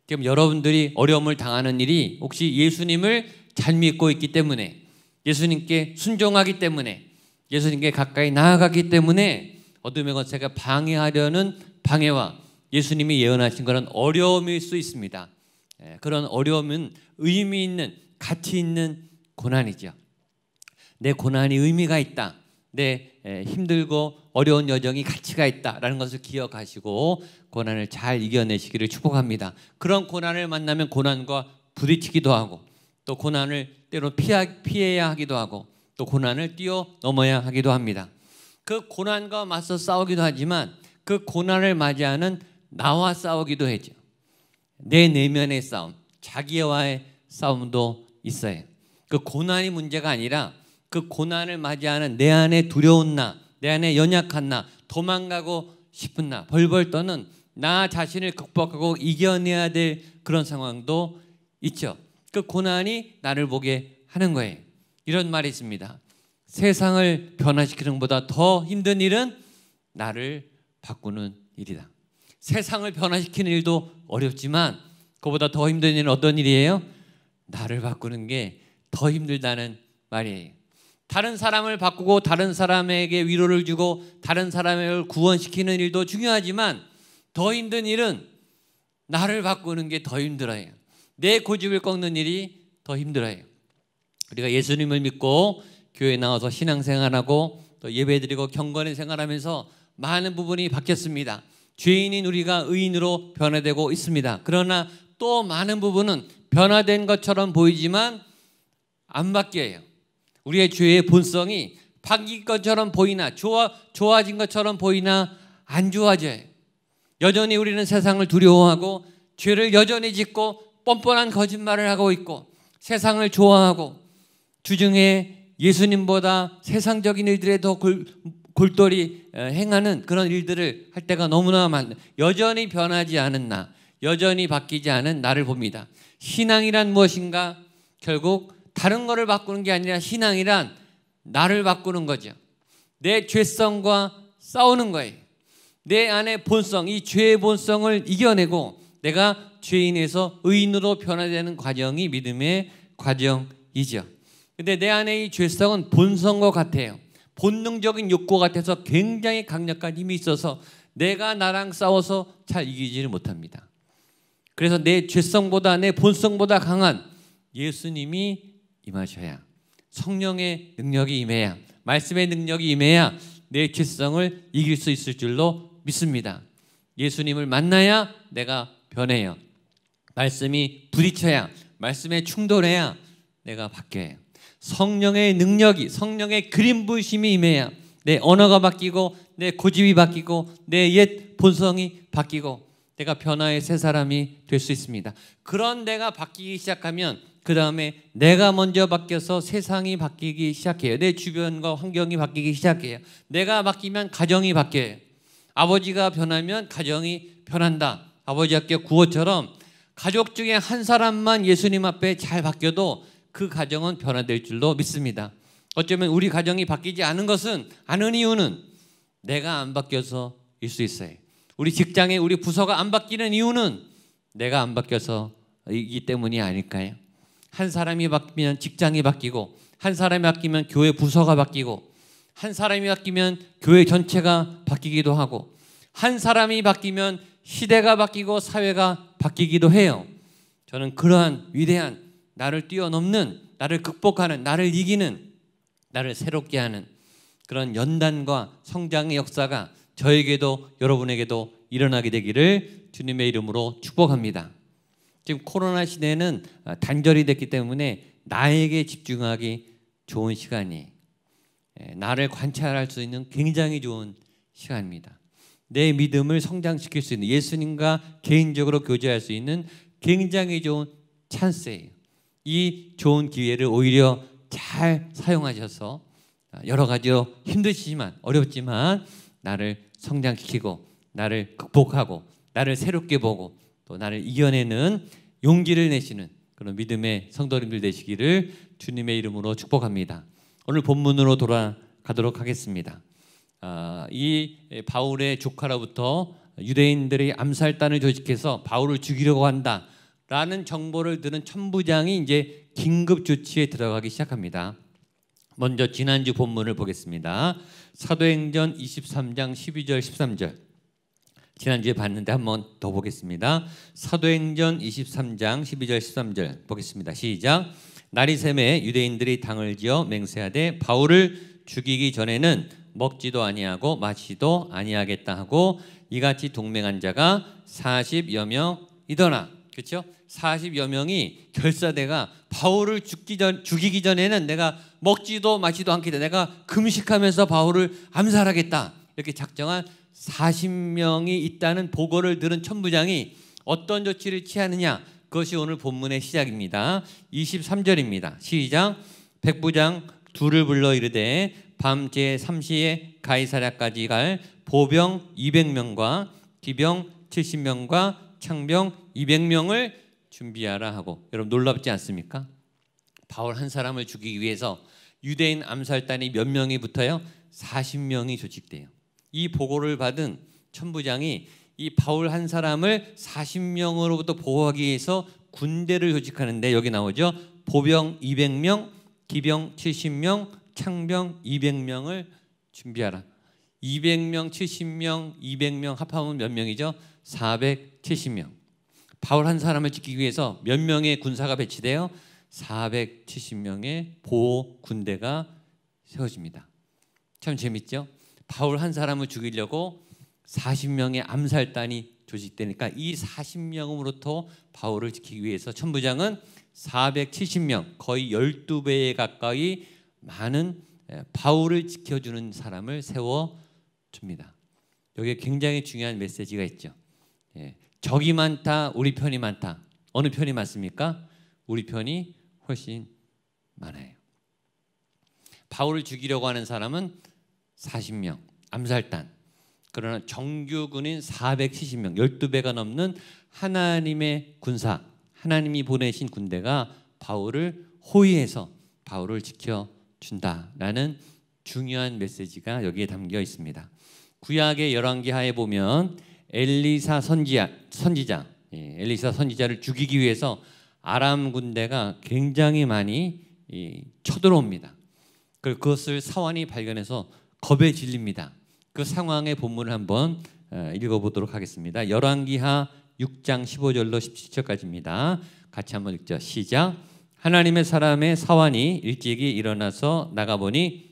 그럼 여러분들이 어려움을 당하는 일이 혹시 예수님을 잘 믿고 있기 때문에, 예수님께 순종하기 때문에, 예수님께 가까이 나아가기 때문에 어둠의 권세가 방해하려는 방해와 예수님이 예언하신 것은 어려움일 수 있습니다. 그런 어려움은 의미 있는, 가치 있는 고난이죠. 내 고난이 의미가 있다, 내 힘들고 어려운 여정이 가치가 있다라는 것을 기억하시고 고난을 잘 이겨내시기를 축복합니다. 그런 고난을 만나면 고난과 부딪히기도 하고, 또 고난을 때로 피해야 하기도 하고, 또 고난을 뛰어넘어야 하기도 합니다. 그 고난과 맞서 싸우기도 하지만 그 고난을 맞이하는 나와 싸우기도 하죠. 내 내면의 싸움, 자기와의 싸움도 있어요. 그 고난이 문제가 아니라 그 고난을 맞이하는 내 안에 두려운 나, 내 안에 연약한 나, 도망가고 싶은 나, 벌벌 떠는 나 자신을 극복하고 이겨내야 될 그런 상황도 있죠. 그 고난이 나를 보게 하는 거예요. 이런 말이 있습니다. 세상을 변화시키는 것보다 더 힘든 일은 나를 바꾸는 일이다. 세상을 변화시키는 일도 어렵지만 그보다 더 힘든 일은 어떤 일이에요? 나를 바꾸는 게 더 힘들다는 말이에요. 다른 사람을 바꾸고 다른 사람에게 위로를 주고 다른 사람을 구원시키는 일도 중요하지만 더 힘든 일은 나를 바꾸는 게 더 힘들어요. 내 고집을 꺾는 일이 더 힘들어요. 우리가 예수님을 믿고 교회에 나와서 신앙생활하고 또 예배드리고 경건의 생활하면서 많은 부분이 바뀌었습니다. 죄인인 우리가 의인으로 변화되고 있습니다. 그러나 또 많은 부분은 변화된 것처럼 보이지만 안 바뀌어요. 우리의 죄의 본성이 바뀐 것처럼 보이나 좋아진 것처럼 보이나 안 좋아져요. 여전히 우리는 세상을 두려워하고 죄를 여전히 짓고 뻔뻔한 거짓말을 하고 있고 세상을 좋아하고 주중에 예수님보다 세상적인 일들에 더 골똘히 행하는 그런 일들을 할 때가 너무나 많다. 여전히 변하지 않은 나, 여전히 바뀌지 않은 나를 봅니다. 신앙이란 무엇인가? 결국 다른 거를 바꾸는 게 아니라 신앙이란 나를 바꾸는 거죠. 내 죄성과 싸우는 거예요. 내 안의 본성, 이 죄의 본성을 이겨내고 내가 죄인에서 의인으로 변화되는 과정이 믿음의 과정이죠. 근데 내 안에 이 죄성은 본성과 같아요. 본능적인 욕구 같아서 굉장히 강력한 힘이 있어서 내가 나랑 싸워서 잘 이기지를 못합니다. 그래서 내 죄성보다 내 본성보다 강한 예수님이 임하셔야, 성령의 능력이 임해야, 말씀의 능력이 임해야 내 죄성을 이길 수 있을 줄로 믿습니다. 예수님을 만나야 내가 변해요. 말씀이 부딪혀야, 말씀에 충돌해야 내가 바뀌어요. 성령의 능력이, 성령의 그림 부으심이 임해야 내 언어가 바뀌고 내 고집이 바뀌고 내 옛 본성이 바뀌고 내가 변화의 새 사람이 될 수 있습니다. 그런 내가 바뀌기 시작하면 그 다음에 내가 먼저 바뀌어서 세상이 바뀌기 시작해요. 내 주변과 환경이 바뀌기 시작해요. 내가 바뀌면 가정이 바뀌어요. 아버지가 변하면 가정이 변한다. 아버지 학교 구호처럼 가족 중에 한 사람만 예수님 앞에 잘 바뀌어도 그 가정은 변화될 줄로 믿습니다. 어쩌면 우리 가정이 바뀌지 않은 이유는 내가 안 바뀌어서일 수 있어요. 우리 직장에 우리 부서가 안 바뀌는 이유는 내가 안 바뀌어서이기 때문이 아닐까요? 한 사람이 바뀌면 직장이 바뀌고, 한 사람이 바뀌면 교회 부서가 바뀌고, 한 사람이 바뀌면 교회 전체가 바뀌기도 하고, 한 사람이 바뀌면 시대가 바뀌고 사회가 바뀌기도 해요. 저는 그러한 위대한 나를 뛰어넘는, 나를 극복하는, 나를 이기는, 나를 새롭게 하는 그런 연단과 성장의 역사가 저에게도 여러분에게도 일어나게 되기를 주님의 이름으로 축복합니다. 지금 코로나 시대는 단절이 됐기 때문에 나에게 집중하기 좋은 시간이, 나를 관찰할 수 있는 굉장히 좋은 시간입니다. 내 믿음을 성장시킬 수 있는, 예수님과 개인적으로 교제할 수 있는 굉장히 좋은 찬스예요. 이 좋은 기회를 오히려 잘 사용하셔서 여러 가지로 힘드시지만 어렵지만 나를 성장시키고 나를 극복하고 나를 새롭게 보고 또 나를 이겨내는 용기를 내시는 그런 믿음의 성도님들 되시기를 주님의 이름으로 축복합니다. 오늘 본문으로 돌아가도록 하겠습니다. 이 바울의 조카로부터 유대인들이 암살단을 조직해서 바울을 죽이려고 한다라는 정보를 들은 천부장이 이제 긴급 조치에 들어가기 시작합니다. 먼저 지난주 본문을 보겠습니다. 사도행전 23장 12절 13절. 지난주에 봤는데 한번 더 보겠습니다. 사도행전 23장 12절 13절 보겠습니다. 시작. 날이 새매 유대인들이 당을 지어 맹세하되 바울을 죽이기 전에는 먹지도 아니하고 마시지도 아니하겠다 하고 이같이 동맹한 자가 40여 명이더라. 그렇죠? 40여 명이 결사대가 바울을 죽이기 전에는 내가 먹지도 마시지도 않겠다. 내가 금식하면서 바울을 암살하겠다. 이렇게 작정한 40명이 있다는 보고를 들은 천부장이 어떤 조치를 취하느냐. 그것이 오늘 본문의 시작입니다. 23절입니다. 시작. 백부장 둘을 불러 이르되 밤 제3시에 가이사랴까지 갈 보병 200명과 기병 70명과 창병 200명을 준비하라 하고. 여러분 놀랍지 않습니까? 바울 한 사람을 죽이기 위해서 유대인 암살단이 몇 명이 붙어요? 40명이 조직돼요. 이 보고를 받은 천부장이 이 바울 한 사람을 40명으로부터 보호하기 위해서 군대를 조직하는데 여기 나오죠. 보병 200명, 기병 70명, 창병 200명을 준비하라. 200명, 70명, 200명 합하면 몇 명이죠? 470명. 바울 한 사람을 지키기 위해서 몇 명의 군사가 배치돼요? 470명의 보호 군대가 세워집니다. 참 재밌죠? 바울 한 사람을 죽이려고 40명의 암살단이 조직되니까 이 40명으로부터 바울을 지키기 위해서 천부장은 470명, 거의 12배에 가까이 많은 바울을 지켜주는 사람을 세워줍니다. 여기에 굉장히 중요한 메시지가 있죠. 적이 많다, 우리 편이 많다. 어느 편이 많습니까? 우리 편이 훨씬 많아요. 바울을 죽이려고 하는 사람은 40명, 암살단. 그러나 정규군인 470명, 12배가 넘는 하나님의 군사, 하나님이 보내신 군대가 바울을 호위해서 바울을 지켜준다라는 중요한 메시지가 여기에 담겨 있습니다. 구약의 열왕기하에 보면 엘리사 선지자, 엘리사 선지자를 죽이기 위해서 아람 군대가 굉장히 많이 쳐들어옵니다. 그것을 사환이 발견해서 겁에 질립니다. 그 상황의 본문을 한번 읽어보도록 하겠습니다. 열왕기하 6장 15절로 17절까지입니다. 같이 한번 읽죠. 시작. 하나님의 사람의 사환이 일찍이 일어나서 나가보니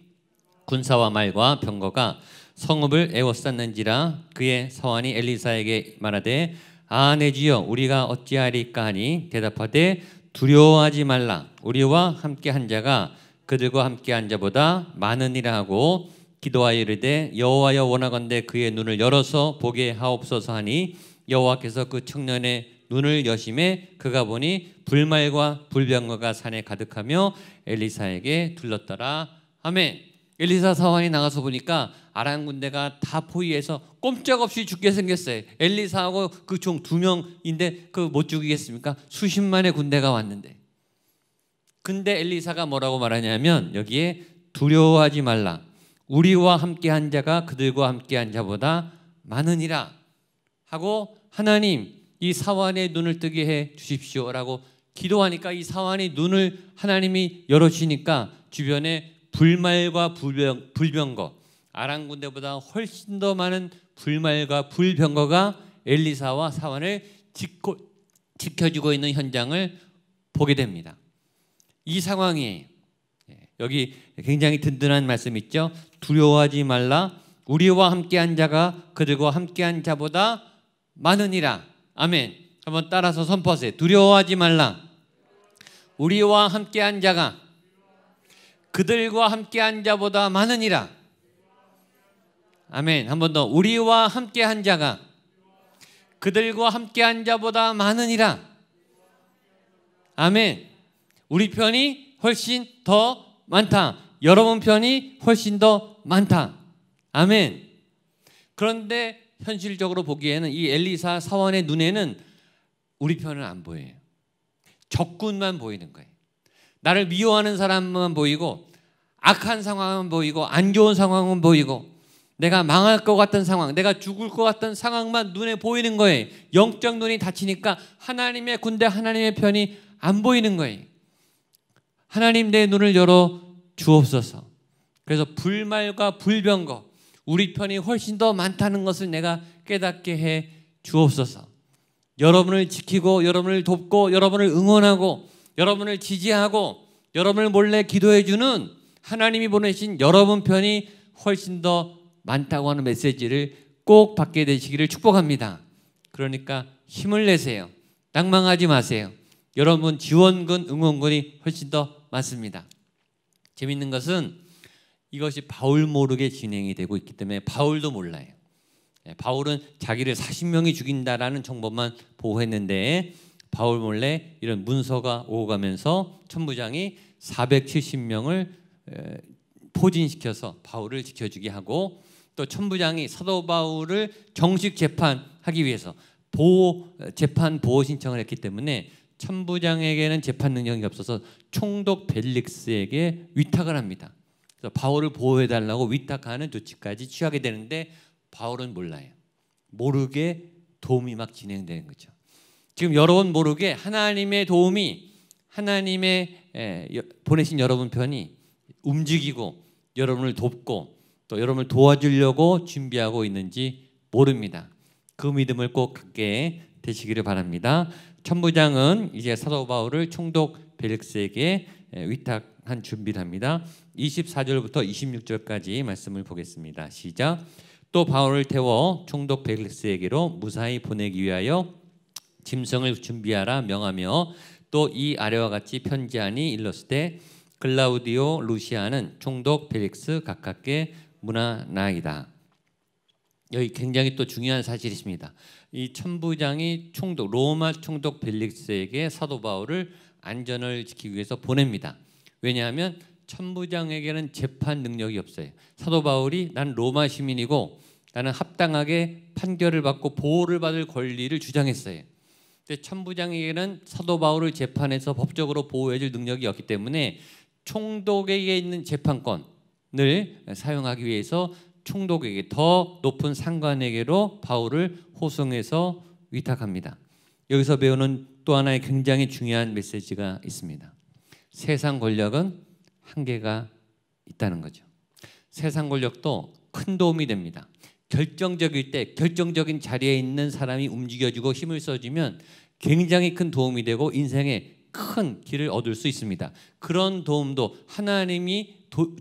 군사와 말과 병거가 성읍을 에워쌌는지라. 그의 사환이 엘리사에게 말하되 내 주여 우리가 어찌하리까 하니 대답하되 두려워하지 말라. 우리와 함께 한 자가 그들과 함께 한 자보다 많으니라 하고 기도하여 이르되 여호와여 원하건대 그의 눈을 열어서 보게 하옵소서 하니 여호와께서 그 청년의 눈을 여심해 그가 보니 불말과 불병거가 산에 가득하며 엘리사에게 둘렀더라. 아멘. 엘리사 사환이 나가서 보니까 아람 군대가 다 포위해서 꼼짝없이 죽게 생겼어요. 엘리사하고 그 종 2명인데 그 못 죽이겠습니까? 수십만의 군대가 왔는데. 근데 엘리사가 뭐라고 말하냐면 여기에 두려워하지 말라. 우리와 함께한 자가 그들과 함께한 자보다 많으니라 하고 하나님 이 사환의 눈을 뜨게 해 주십시오라고 기도하니까 이 사환의 눈을 하나님이 열어주시니까 주변에 불말과 불병거 아람 군대보다 훨씬 더 많은 불말과 불병거가 엘리사와 사환을 지켜주고 있는 현장을 보게 됩니다. 이 상황이 여기 굉장히 든든한 말씀 있죠. 두려워하지 말라. 우리와 함께한 자가 그들과 함께한 자보다 많으니라. 아멘. 한번 따라서 선포하세요. 두려워하지 말라. 우리와 함께한 자가 그들과 함께한 자보다 많으니라. 아멘. 한 번 더. 우리와 함께한 자가 그들과 함께한 자보다 많으니라. 아멘. 우리 편이 훨씬 더 많다. 여러분 편이 훨씬 더 많다. 아멘. 그런데 현실적으로 보기에는 이 엘리사 사환의 눈에는 우리 편은 안 보여요. 적군만 보이는 거예요. 나를 미워하는 사람만 보이고 악한 상황은 보이고 안 좋은 상황은 보이고 내가 망할 것 같은 상황, 내가 죽을 것 같은 상황만 눈에 보이는 거예요. 영적 눈이 닫히니까 하나님의 군대, 하나님의 편이 안 보이는 거예요. 하나님 내 눈을 열어 주옵소서. 그래서 불말과 불병거, 우리 편이 훨씬 더 많다는 것을 내가 깨닫게 해 주옵소서. 여러분을 지키고 여러분을 돕고 여러분을 응원하고 여러분을 지지하고 여러분을 몰래 기도해 주는 하나님이 보내신 여러분 편이 훨씬 더 많다고 하는 메시지를 꼭 받게 되시기를 축복합니다. 그러니까 힘을 내세요. 낭망하지 마세요. 여러분 지원군, 응원군이 훨씬 더 많습니다. 재밌는 것은 이것이 바울 모르게 진행이 되고 있기 때문에 바울도 몰라요. 바울은 자기를 40명이 죽인다라는 정보만 보고했는데 바울 몰래 이런 문서가 오고 가면서 천부장이 470명을 포진시켜서 바울을 지켜주게 하고 또 천부장이 사도 바울을 정식 재판하기 위해서 재판 보호 신청을 했기 때문에 천부장에게는 재판 능력이 없어서 총독 벨릭스에게 위탁을 합니다. 그래서 바울을 보호해달라고 위탁하는 조치까지 취하게 되는데 바울은 몰라요. 모르게 도움이 막 진행되는 거죠. 지금 여러분 모르게 하나님의 도움이 하나님의 보내신 여러분 편이 움직이고 여러분을 돕고 또 여러분을 도와주려고 준비하고 있는지 모릅니다. 그 믿음을 꼭 갖게 되시기를 바랍니다. 천부장은 이제 사도 바울을 총독 벨릭스에게 위탁한 준비를 합니다. 24절부터 26절까지 말씀을 보겠습니다. 시작. 또 바울을 태워 총독 벨릭스에게로 무사히 보내기 위하여 짐승을 준비하라 명하며 또 이 아래와 같이 편지하니 일렀을 글라우디오 루시아는 총독 벨릭스 가깝게 문하나이다. 여기 굉장히 또 중요한 사실이 있습니다. 이 천부장이 로마 총독 벨릭스에게 사도 바울을 안전을 지키기 위해서 보냅니다. 왜냐하면 천부장에게는 재판 능력이 없어요. 사도 바울이 난 로마 시민이고 나는 합당하게 판결을 받고 보호를 받을 권리를 주장했어요. 근데 천부장에게는 사도 바울을 재판해서 법적으로 보호해줄 능력이 없기 때문에 총독에게 있는 재판권을 사용하기 위해서 총독에게 더 높은 상관에게로 바울을 호송해서 위탁합니다. 여기서 배우는 또 하나의 굉장히 중요한 메시지가 있습니다. 세상 권력은 한계가 있다는 거죠. 세상 권력도 큰 도움이 됩니다. 결정적일 때 결정적인 자리에 있는 사람이 움직여주고 힘을 써주면 굉장히 큰 도움이 되고 인생에 큰 길을 얻을 수 있습니다. 그런 도움도 하나님이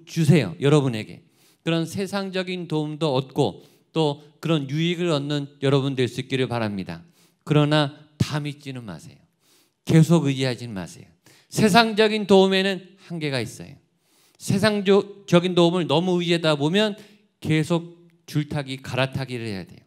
주세요. 여러분에게. 그런 세상적인 도움도 얻고 또 그런 유익을 얻는 여러분 될 수 있기를 바랍니다. 그러나 다 믿지는 마세요. 계속 의지하지는 마세요. 세상적인 도움에는 한계가 있어요. 세상적인 도움을 너무 의지하다 보면 계속 줄타기, 갈아타기를 해야 돼요.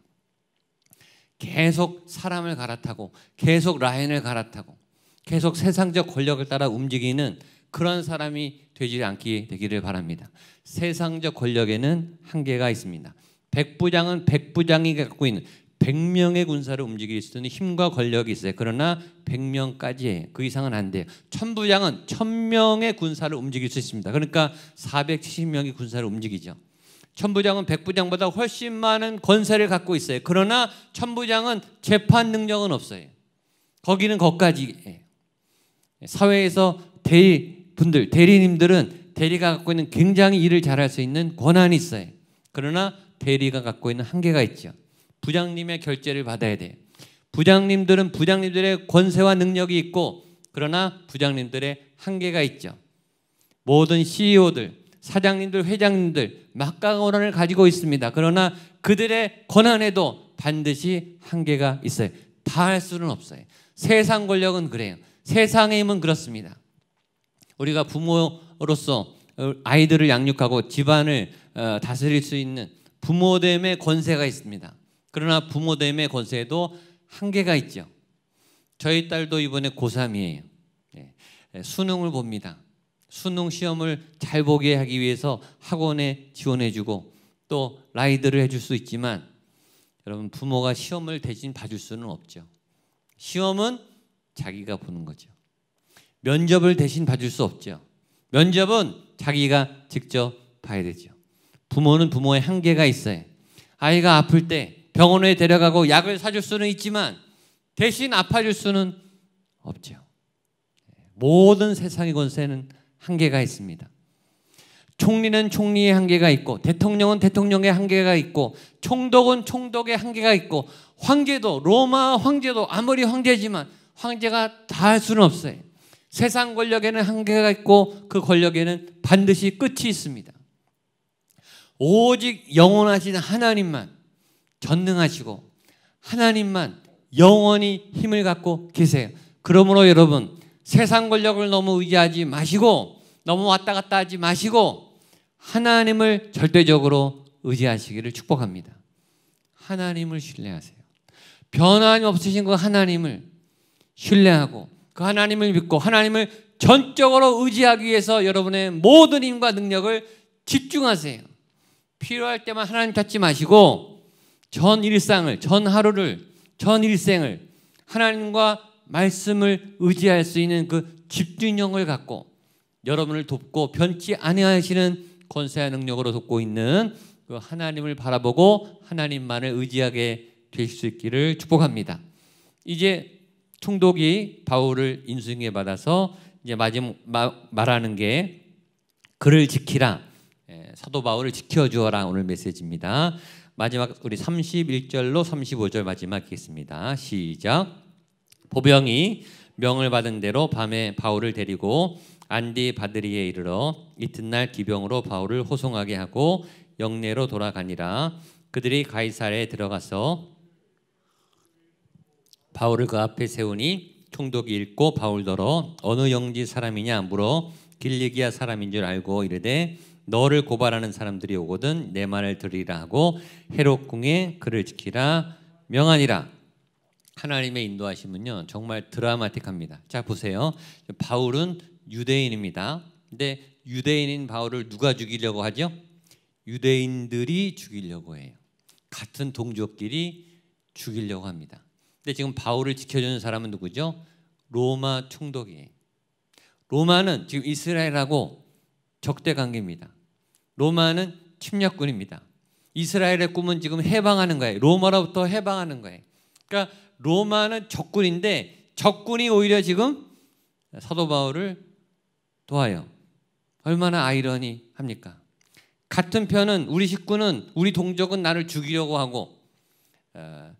계속 사람을 갈아타고 계속 라인을 갈아타고 계속 세상적 권력을 따라 움직이는 그런 사람이 되지 않게 되기를 바랍니다. 세상적 권력에는 한계가 있습니다. 백부장은 백부장이 갖고 있는 100명의 군사를 움직일 수 있는 힘과 권력이 있어요. 그러나 100명까지예요. 그 이상은 안 돼요. 천부장은 1000명의 군사를 움직일 수 있습니다. 그러니까 470명의 군사를 움직이죠. 천부장은 백부장보다 훨씬 많은 권세를 갖고 있어요. 그러나 천부장은 재판 능력은 없어요. 거기는 거기까지예요. 사회에서 대리님들은 대리가 갖고 있는 굉장히 일을 잘할 수 있는 권한이 있어요. 그러나 대리가 갖고 있는 한계가 있죠. 부장님의 결재를 받아야 돼요. 부장님들은 부장님들의 권세와 능력이 있고 그러나 부장님들의 한계가 있죠. 모든 CEO들, 사장님들, 회장님들 막강한 권한을 가지고 있습니다. 그러나 그들의 권한에도 반드시 한계가 있어요. 다 할 수는 없어요. 세상 권력은 그래요. 세상의 힘은 그렇습니다. 우리가 부모로서 아이들을 양육하고 집안을 다스릴 수 있는 부모됨의 권세가 있습니다. 그러나 부모됨의 권세에도 한계가 있죠. 저희 딸도 이번에 고3이에요. 수능을 봅니다. 수능 시험을 잘 보게 하기 위해서 학원에 지원해주고 또 라이드를 해줄 수 있지만 여러분 부모가 시험을 대신 봐줄 수는 없죠. 시험은 자기가 보는 거죠. 면접을 대신 봐줄 수 없죠. 면접은 자기가 직접 봐야 되죠. 부모는 부모의 한계가 있어요. 아이가 아플 때 병원에 데려가고 약을 사줄 수는 있지만 대신 아파줄 수는 없죠. 모든 세상의 권세는 한계가 있습니다. 총리는 총리의 한계가 있고, 대통령은 대통령의 한계가 있고, 총독은 총독의 한계가 있고, 황제도, 로마 황제도 아무리 황제지만 황제가 다 할 수는 없어요. 세상 권력에는 한계가 있고 그 권력에는 반드시 끝이 있습니다. 오직 영원하신 하나님만 전능하시고 하나님만 영원히 힘을 갖고 계세요. 그러므로 여러분, 세상 권력을 너무 의지하지 마시고, 너무 왔다 갔다 하지 마시고 하나님을 절대적으로 의지하시기를 축복합니다. 하나님을 신뢰하세요. 변함이 없으신 그 하나님을 신뢰하고 그 하나님을 믿고 하나님을 전적으로 의지하기 위해서 여러분의 모든 힘과 능력을 집중하세요. 필요할 때만 하나님 찾지 마시고 전 일상을, 전 하루를, 전 일생을 하나님과 말씀을 의지할 수 있는 그 집중력을 갖고 여러분을 돕고 변치 아니하시는 권세와 능력으로 돕고 있는 그 하나님을 바라보고 하나님만을 의지하게 될 수 있기를 축복합니다. 이제 총독이 바울을 인수인계 받아서 이제 마지막 말하는 게 그를 지키라, 사도 바울을 지켜주어라 오늘 메시지입니다. 마지막 우리 31절로 35절 마지막 읽겠습니다. 시작. 보병이 명을 받은 대로 밤에 바울을 데리고 안디 바드리에 이르러 이튿날 기병으로 바울을 호송하게 하고 영내로 돌아가니라. 그들이 가이사랴에 들어가서 바울을 그 앞에 세우니 총독이 읽고 바울더러 어느 영지 사람이냐 물어 길리기아 사람인 줄 알고 이르되 너를 고발하는 사람들이 오거든 내 말을 들으리라 하고 헤롯 궁에 그를 지키라 명하니라. 하나님의 인도하심은요 정말 드라마틱합니다. 자 보세요. 바울은 유대인입니다. 근데 유대인인 바울을 누가 죽이려고 하죠? 유대인들이 죽이려고 해요. 같은 동족끼리 죽이려고 합니다. 근데 지금 바울을 지켜주는 사람은 누구죠? 로마 총독이에요. 로마는 지금 이스라엘하고 적대 관계입니다. 로마는 침략군입니다. 이스라엘의 꿈은 지금 해방하는 거예요. 로마로부터 해방하는 거예요. 그러니까 로마는 적군인데 적군이 오히려 지금 사도 바울을 도와요. 얼마나 아이러니합니까? 같은 편은 우리 식구는, 우리 동족은 나를 죽이려고 하고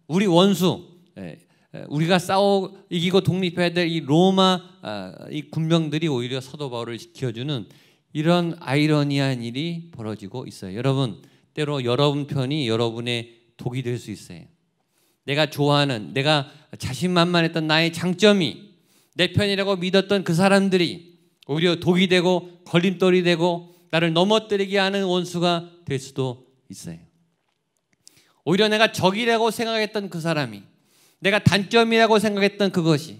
우리 원수, 우리가 싸워 이기고 독립해야 될 이 로마 이 군병들이 오히려 사도 바울을 지켜주는 이런 아이러니한 일이 벌어지고 있어요. 여러분, 때로 여러분 편이 여러분의 독이 될 수 있어요. 내가 좋아하는, 내가 자신만만했던 나의 장점이 내 편이라고 믿었던 그 사람들이 오히려 독이 되고 걸림돌이 되고 나를 넘어뜨리게 하는 원수가 될 수도 있어요. 오히려 내가 적이라고 생각했던 그 사람이, 내가 단점이라고 생각했던 그것이,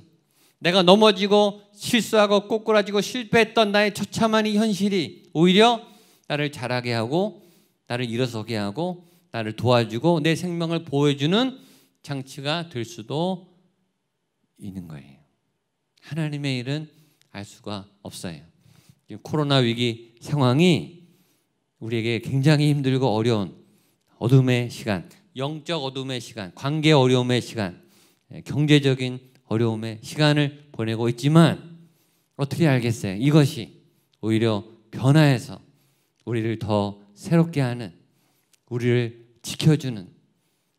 내가 넘어지고 실수하고 꼬꾸라지고 실패했던 나의 처참한 이 현실이 오히려 나를 자라게 하고 나를 일어서게 하고 나를 도와주고 내 생명을 보호해주는 장치가 될 수도 있는 거예요. 하나님의 일은 알 수가 없어요. 코로나 위기 상황이 우리에게 굉장히 힘들고 어려운 어둠의 시간, 영적 어둠의 시간, 관계 어려움의 시간, 경제적인 어려움의 시간을 보내고 있지만 어떻게 알겠어요? 이것이 오히려 변화해서 우리를 더 새롭게 하는, 우리를 지켜주는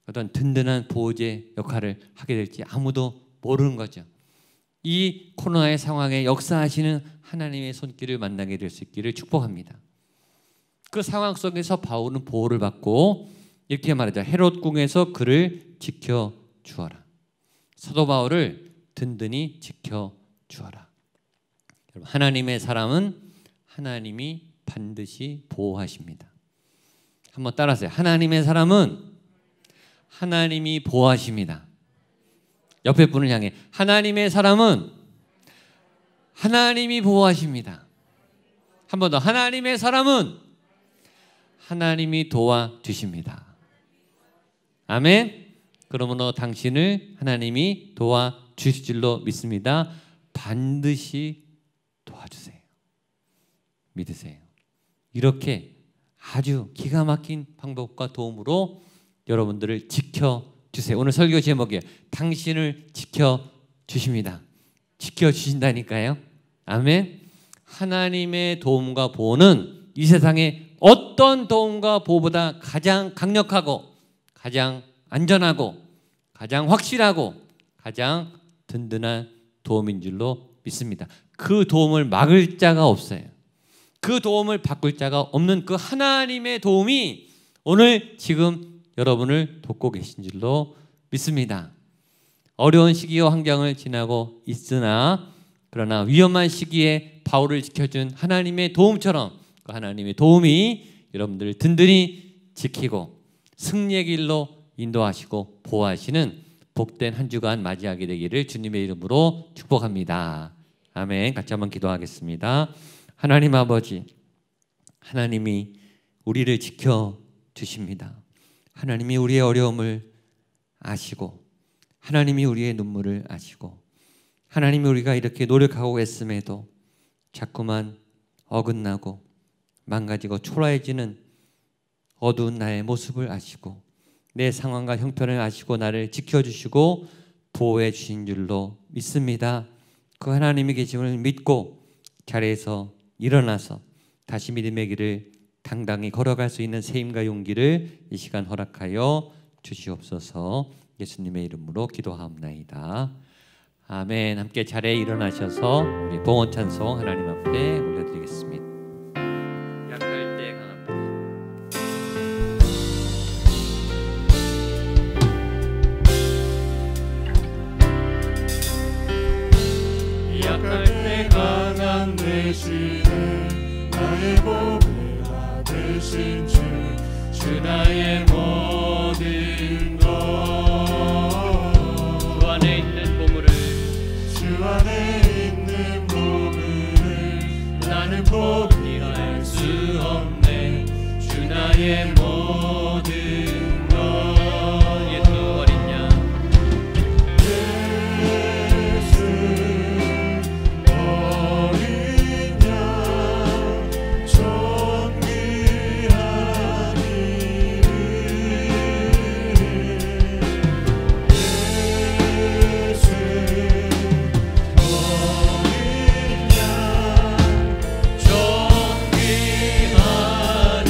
어떤 든든한 보호제 역할을 하게 될지 아무도 모르는 거죠. 이 코로나의 상황에 역사하시는 하나님의 손길을 만나게 될 수 있기를 축복합니다. 그 상황 속에서 바울은 보호를 받고 이렇게 말하죠. 헤롯 궁에서 그를 지켜주어라. 사도 바울을 든든히 지켜주어라. 하나님의 사람은 하나님이 반드시 보호하십니다. 한번 따라하세요. 하나님의 사람은 하나님이 보호하십니다. 옆에 분을 향해 하나님의 사람은 하나님이 보호하십니다. 한 번 더. 하나님의 사람은 하나님이 도와주십니다. 아멘. 그러므로 당신을 하나님이 도와주실 줄로 믿습니다. 반드시 도와주세요. 믿으세요. 이렇게 아주 기가 막힌 방법과 도움으로 여러분들을 지켜주세요. 오늘 설교 제목이에요. 당신을 지켜주십니다. 지켜주신다니까요. 아멘. 하나님의 도움과 보호는 이 세상에 어떤 도움과 보호보다 가장 강력하고 가장 안전하고 가장 확실하고 가장 든든한 도움인 줄로 믿습니다. 그 도움을 막을 자가 없어요. 그 도움을 바꿀 자가 없는 그 하나님의 도움이 오늘 지금 여러분을 돕고 계신 줄로 믿습니다. 어려운 시기와 환경을 지나고 있으나 그러나 위험한 시기에 바울을 지켜준 하나님의 도움처럼 그 하나님의 도움이 여러분들을 든든히 지키고 승리의 길로 인도하시고 보호하시는 복된 한 주간 맞이하게 되기를 주님의 이름으로 축복합니다. 아멘. 같이 한번 기도하겠습니다. 하나님 아버지, 하나님이 우리를 지켜주십니다. 하나님이 우리의 어려움을 아시고 하나님이 우리의 눈물을 아시고 하나님이 우리가 이렇게 노력하고 애씀에도 자꾸만 어긋나고 망가지고 초라해지는 어두운 나의 모습을 아시고 내 상황과 형편을 아시고 나를 지켜주시고 보호해 주신 줄로 믿습니다. 그 하나님이 계심을 믿고 자리에서 일어나서 다시 믿음의 길을 당당히 걸어갈 수 있는 세임과 용기를 이 시간 허락하여 주시옵소서. 예수님의 이름으로 기도하옵나이다. 아멘. 함께 자리에 일어나셔서 우리 봉헌 찬송 하나님 앞에 올려드리겠습니다. 약할 때 강함. 약할 때 강한 대신에 나의 보배가 되신 주 나의 모든 것 주 안에 있는 보물을 주 안에 있는 보물을 나는 포기할 수 없네. 주 나의 모든 것 예수 어린 양 예수 어린 양 존귀한 이름 예수 어린 양 존귀한 이름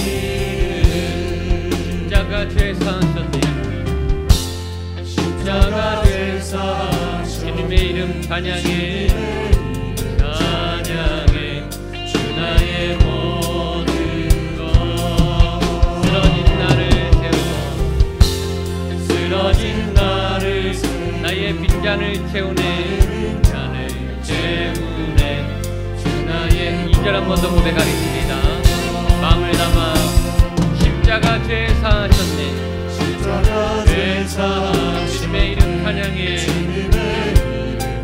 십자가 죄 사하셨네. 십자가 대사 주님의 이름 찬양해 찬양해 주 나의 모든 것 쓰러진 나를 세우고 쓰러진 나를 나의 빈잔을 채우네. 잔을 채우네 주 나의 2절 한 번 더 고백하겠습니다. 마음을 담아 십자가 죄 사하셨네. 십자가 대사 주님의 이름 찬양해 주님의 이름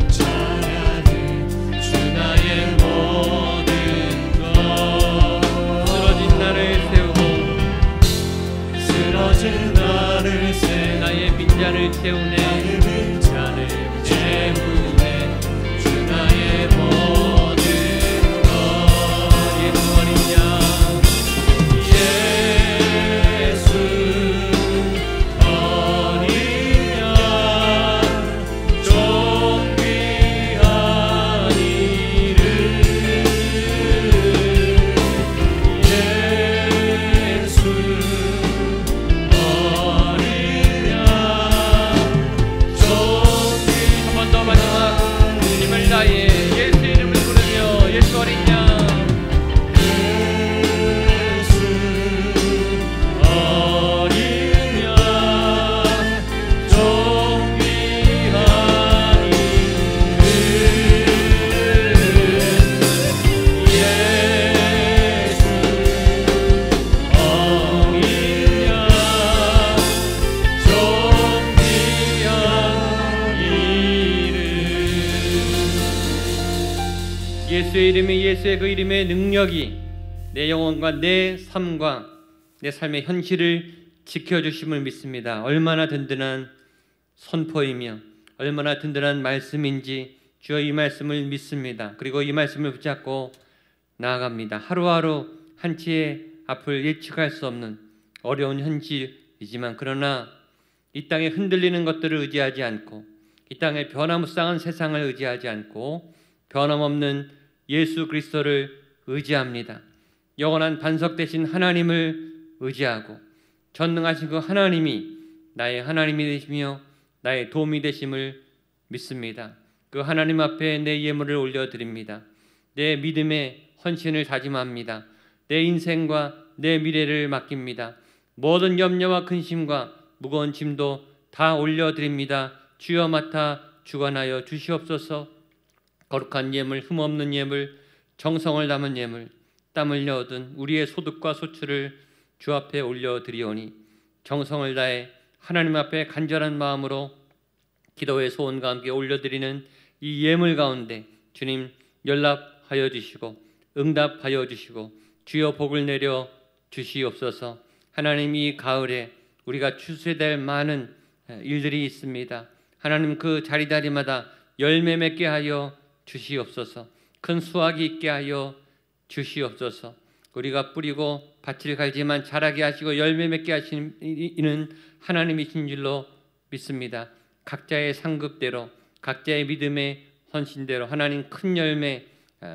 찬양해 주 나의 모든 것 쓰러진 나를 세우고 쓰러진 나를 세우네 나의 빈잔을 채우네. 나의 빈잔을 채우네 주 나의 모든 것 예수 어린 양 예수 어린 양 존귀한 이름 예수 어린 양 존귀한 한 번 더 마지막 힘을 다해 예수 이름을 부르며 예수 어린 양 예수 어린 양 존귀한 이름 예수 어린 양 존귀한 이름 예수의 이름이 예수의 그 이름의 능력이 내 영혼과 내 삶과 내 삶의 현실을 지켜주심을 믿습니다. 얼마나 든든한 선포이며 얼마나 든든한 말씀인지 주여 이 말씀을 믿습니다. 그리고 이 말씀을 붙잡고 나아갑니다. 하루하루 한치의 앞을 예측할 수 없는 어려운 현실이지만 그러나 이 땅에 흔들리는 것들을 의지하지 않고 이 땅에 변화무쌍한 세상을 의지하지 않고 변함없는 예수 그리스도를 의지합니다. 영원한 반석 되신 하나님을 의지하고 전능하신 그 하나님이 나의 하나님이 되시며 나의 도움이 되심을 믿습니다. 그 하나님 앞에 내 예물을 올려드립니다. 내 믿음의 헌신을 다짐합니다. 내 인생과 내 미래를 맡깁니다. 모든 염려와 근심과 무거운 짐도 다 올려드립니다. 주여 맡아 주관하여 주시옵소서. 거룩한 예물, 흠없는 예물, 정성을 담은 예물, 땀 흘려 얻은 우리의 소득과 소출을 주 앞에 올려드리오니 정성을 다해 하나님 앞에 간절한 마음으로 기도의 소원과 함께 올려드리는 이 예물 가운데 주님 연락하여 주시고 응답하여 주시고 주여 복을 내려 주시옵소서. 하나님, 이 가을에 우리가 추수될 많은 일들이 있습니다. 하나님, 그 자리자리마다 열매 맺게 하여 주시옵소서. 큰 수확이 있게 하여 주시옵소서. 우리가 뿌리고 밭을 갈지만 자라게 하시고 열매 맺게 하시는 이는 하나님이신 줄로 믿습니다. 각자의 상급대로 각자의 믿음의 헌신대로 하나님 큰 열매,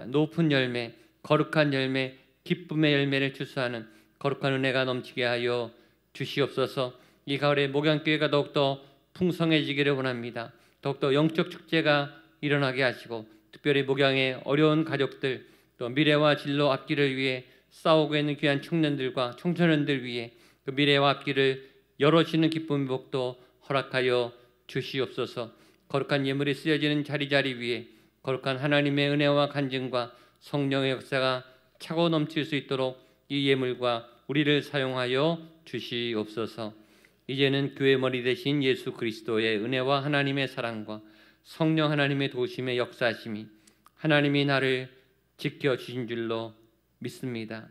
높은 열매, 거룩한 열매, 기쁨의 열매를 추수하는 거룩한 은혜가 넘치게 하여 주시옵소서. 이 가을에 목양교회가 더욱더 풍성해지기를 원합니다. 더욱더 영적 축제가 일어나게 하시고 특별히 목양의 어려운 가족들, 또 미래와 진로 앞길을 위해 싸우고 있는 귀한 청년들과 청소년들 위해 그 미래와 앞길을 열어주시는 기쁨의 복도 허락하여 주시옵소서. 거룩한 예물이 쓰여지는 자리자리 위에 거룩한 하나님의 은혜와 간증과 성령의 역사가 차고 넘칠 수 있도록 이 예물과 우리를 사용하여 주시옵소서. 이제는 교회 머리 대신 예수 그리스도의 은혜와 하나님의 사랑과 성령 하나님의 도우심의 역사심이 하나님이 나를 지켜주신 줄로 믿습니다.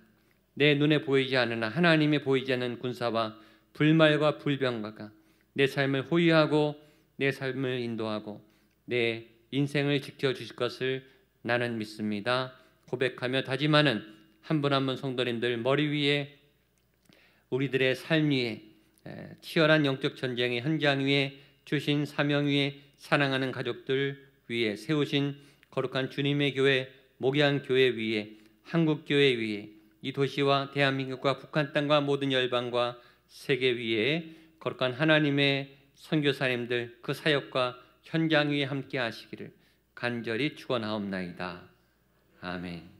내 눈에 보이지 않으나 하나님이 보이지 않는 군사와 불말과 불병가가 내 삶을 호위하고 내 삶을 인도하고 내 인생을 지켜주실 것을 나는 믿습니다. 고백하며 다짐하는 한 분 한 분 성도님들 머리 위에 우리들의 삶 위에 치열한 영적 전쟁의 현장 위에 주신 사명 위에 사랑하는 가족들 위에 세우신 거룩한 주님의 교회 목양교회 위에 한국교회 위에 이 도시와 대한민국과 북한 땅과 모든 열방과 세계 위에 거룩한 하나님의 선교사님들 그 사역과 현장 위에 함께 하시기를 간절히 축원하옵나이다. 아멘.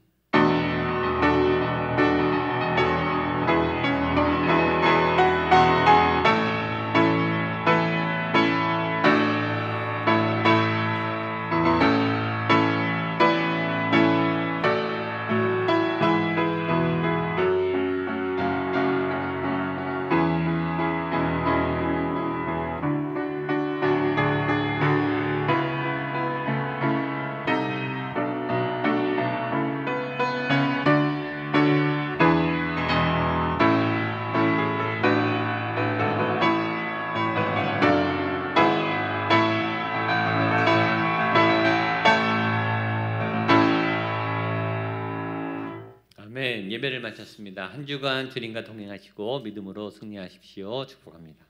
아멘. 예배를 마쳤습니다. 한 주간 주님과 동행하시고 믿음으로 승리하십시오. 축복합니다.